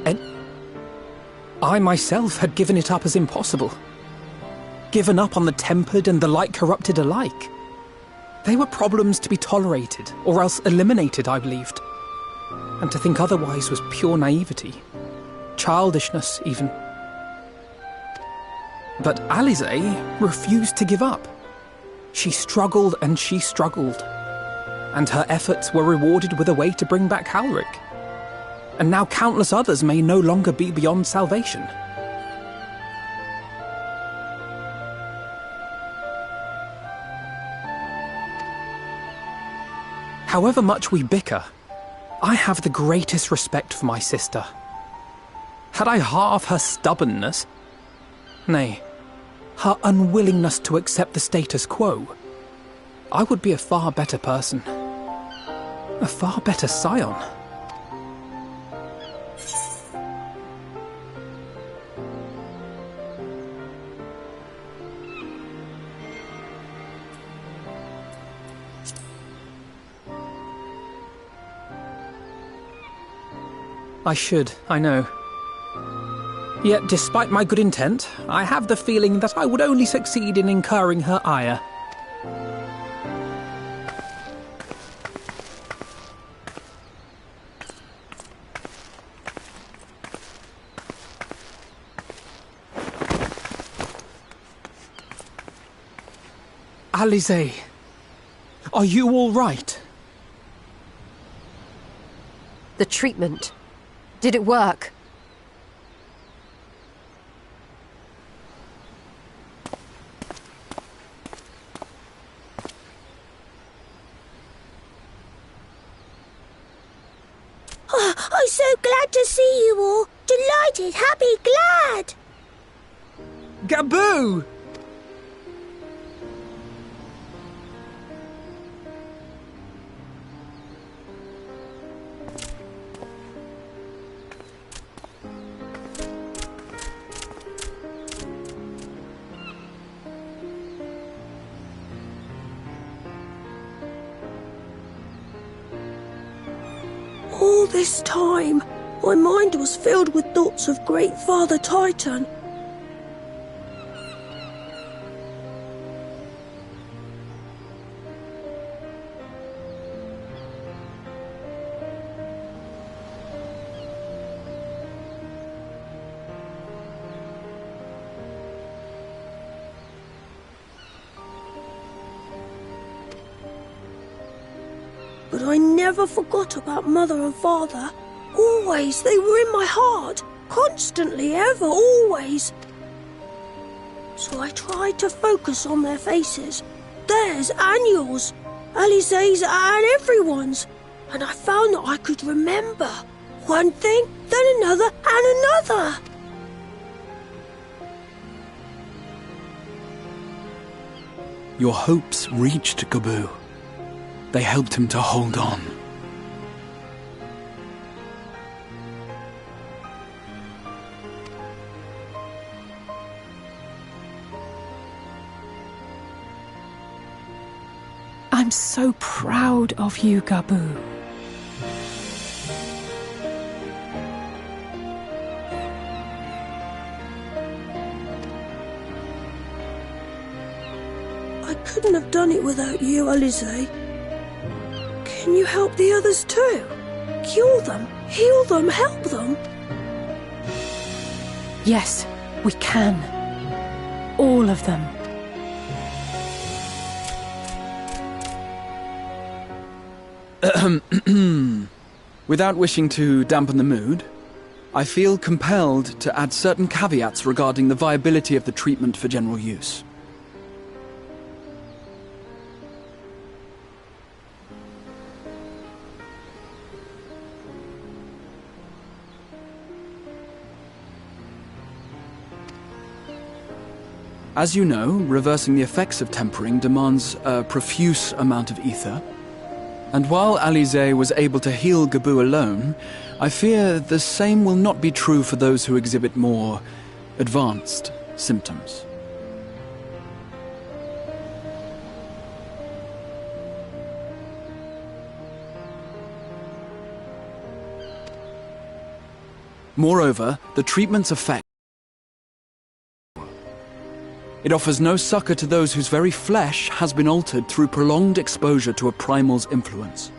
And I myself had given it up as impossible. Given up on the tempered and the light-corrupted alike. They were problems to be tolerated, or else eliminated, I believed. And to think otherwise was pure naivety. Childishness, even. But Alize refused to give up. She struggled and she struggled. And her efforts were rewarded with a way to bring back Halric. And now countless others may no longer be beyond salvation. However much we bicker, I have the greatest respect for my sister. Had I half her stubbornness, nay, her unwillingness to accept the status quo, I would be a far better person. A far better scion. I should, I know. Yet, despite my good intent, I have the feeling that I would only succeed in incurring her ire. Alize, are you all right? The treatment. Did it work? I'm so glad to see you all. Delighted, happy, glad. Gaboo! this time, my mind was filled with thoughts of Great Father Titan. But I never forgot about Mother and Father. Always, they were in my heart. Constantly, ever, always. So I tried to focus on their faces. Theirs and yours. Alize's and everyone's. And I found that I could remember. One thing, then another, and another. Your hopes reached Gabu. They helped him to hold on. I'm so proud of you, Gabu. I couldn't have done it without you, Alize. Can you help the others too? Cure them, heal them, help them? Yes, we can. All of them. Without wishing to dampen the mood, I feel compelled to add certain caveats regarding the viability of the treatment for general use. As you know, reversing the effects of tempering demands a profuse amount of ether. And while Alize was able to heal Gabu alone, I fear the same will not be true for those who exhibit more advanced symptoms. Moreover, the treatment's effect it offers no succor to those whose very flesh has been altered through prolonged exposure to a primal's influence.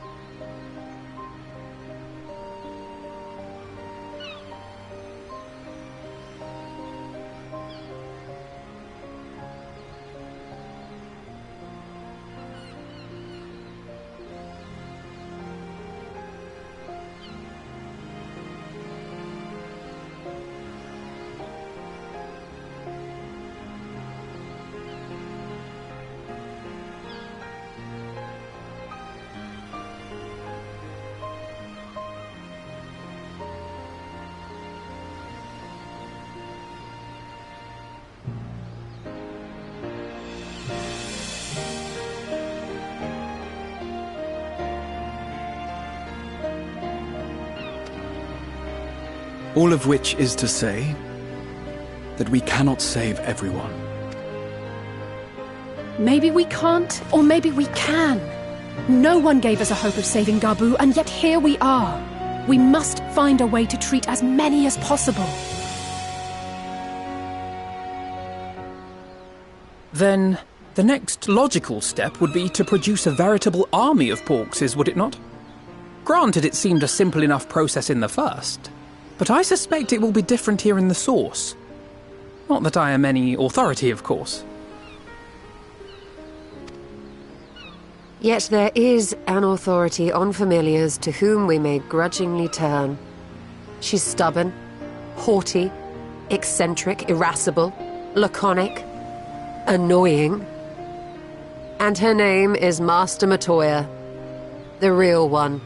All of which is to say that we cannot save everyone. Maybe we can't, or maybe we can. No one gave us a hope of saving Gabu, and yet here we are. We must find a way to treat as many as possible. Then the next logical step would be to produce a veritable army of Porkses, would it not? Granted, it seemed a simple enough process in the first, but I suspect it will be different here in the source. Not that I am any authority, of course. Yet there is an authority on familiars to whom we may grudgingly turn. She's stubborn, haughty, eccentric, irascible, laconic, annoying. And her name is Master Matoya, the real one.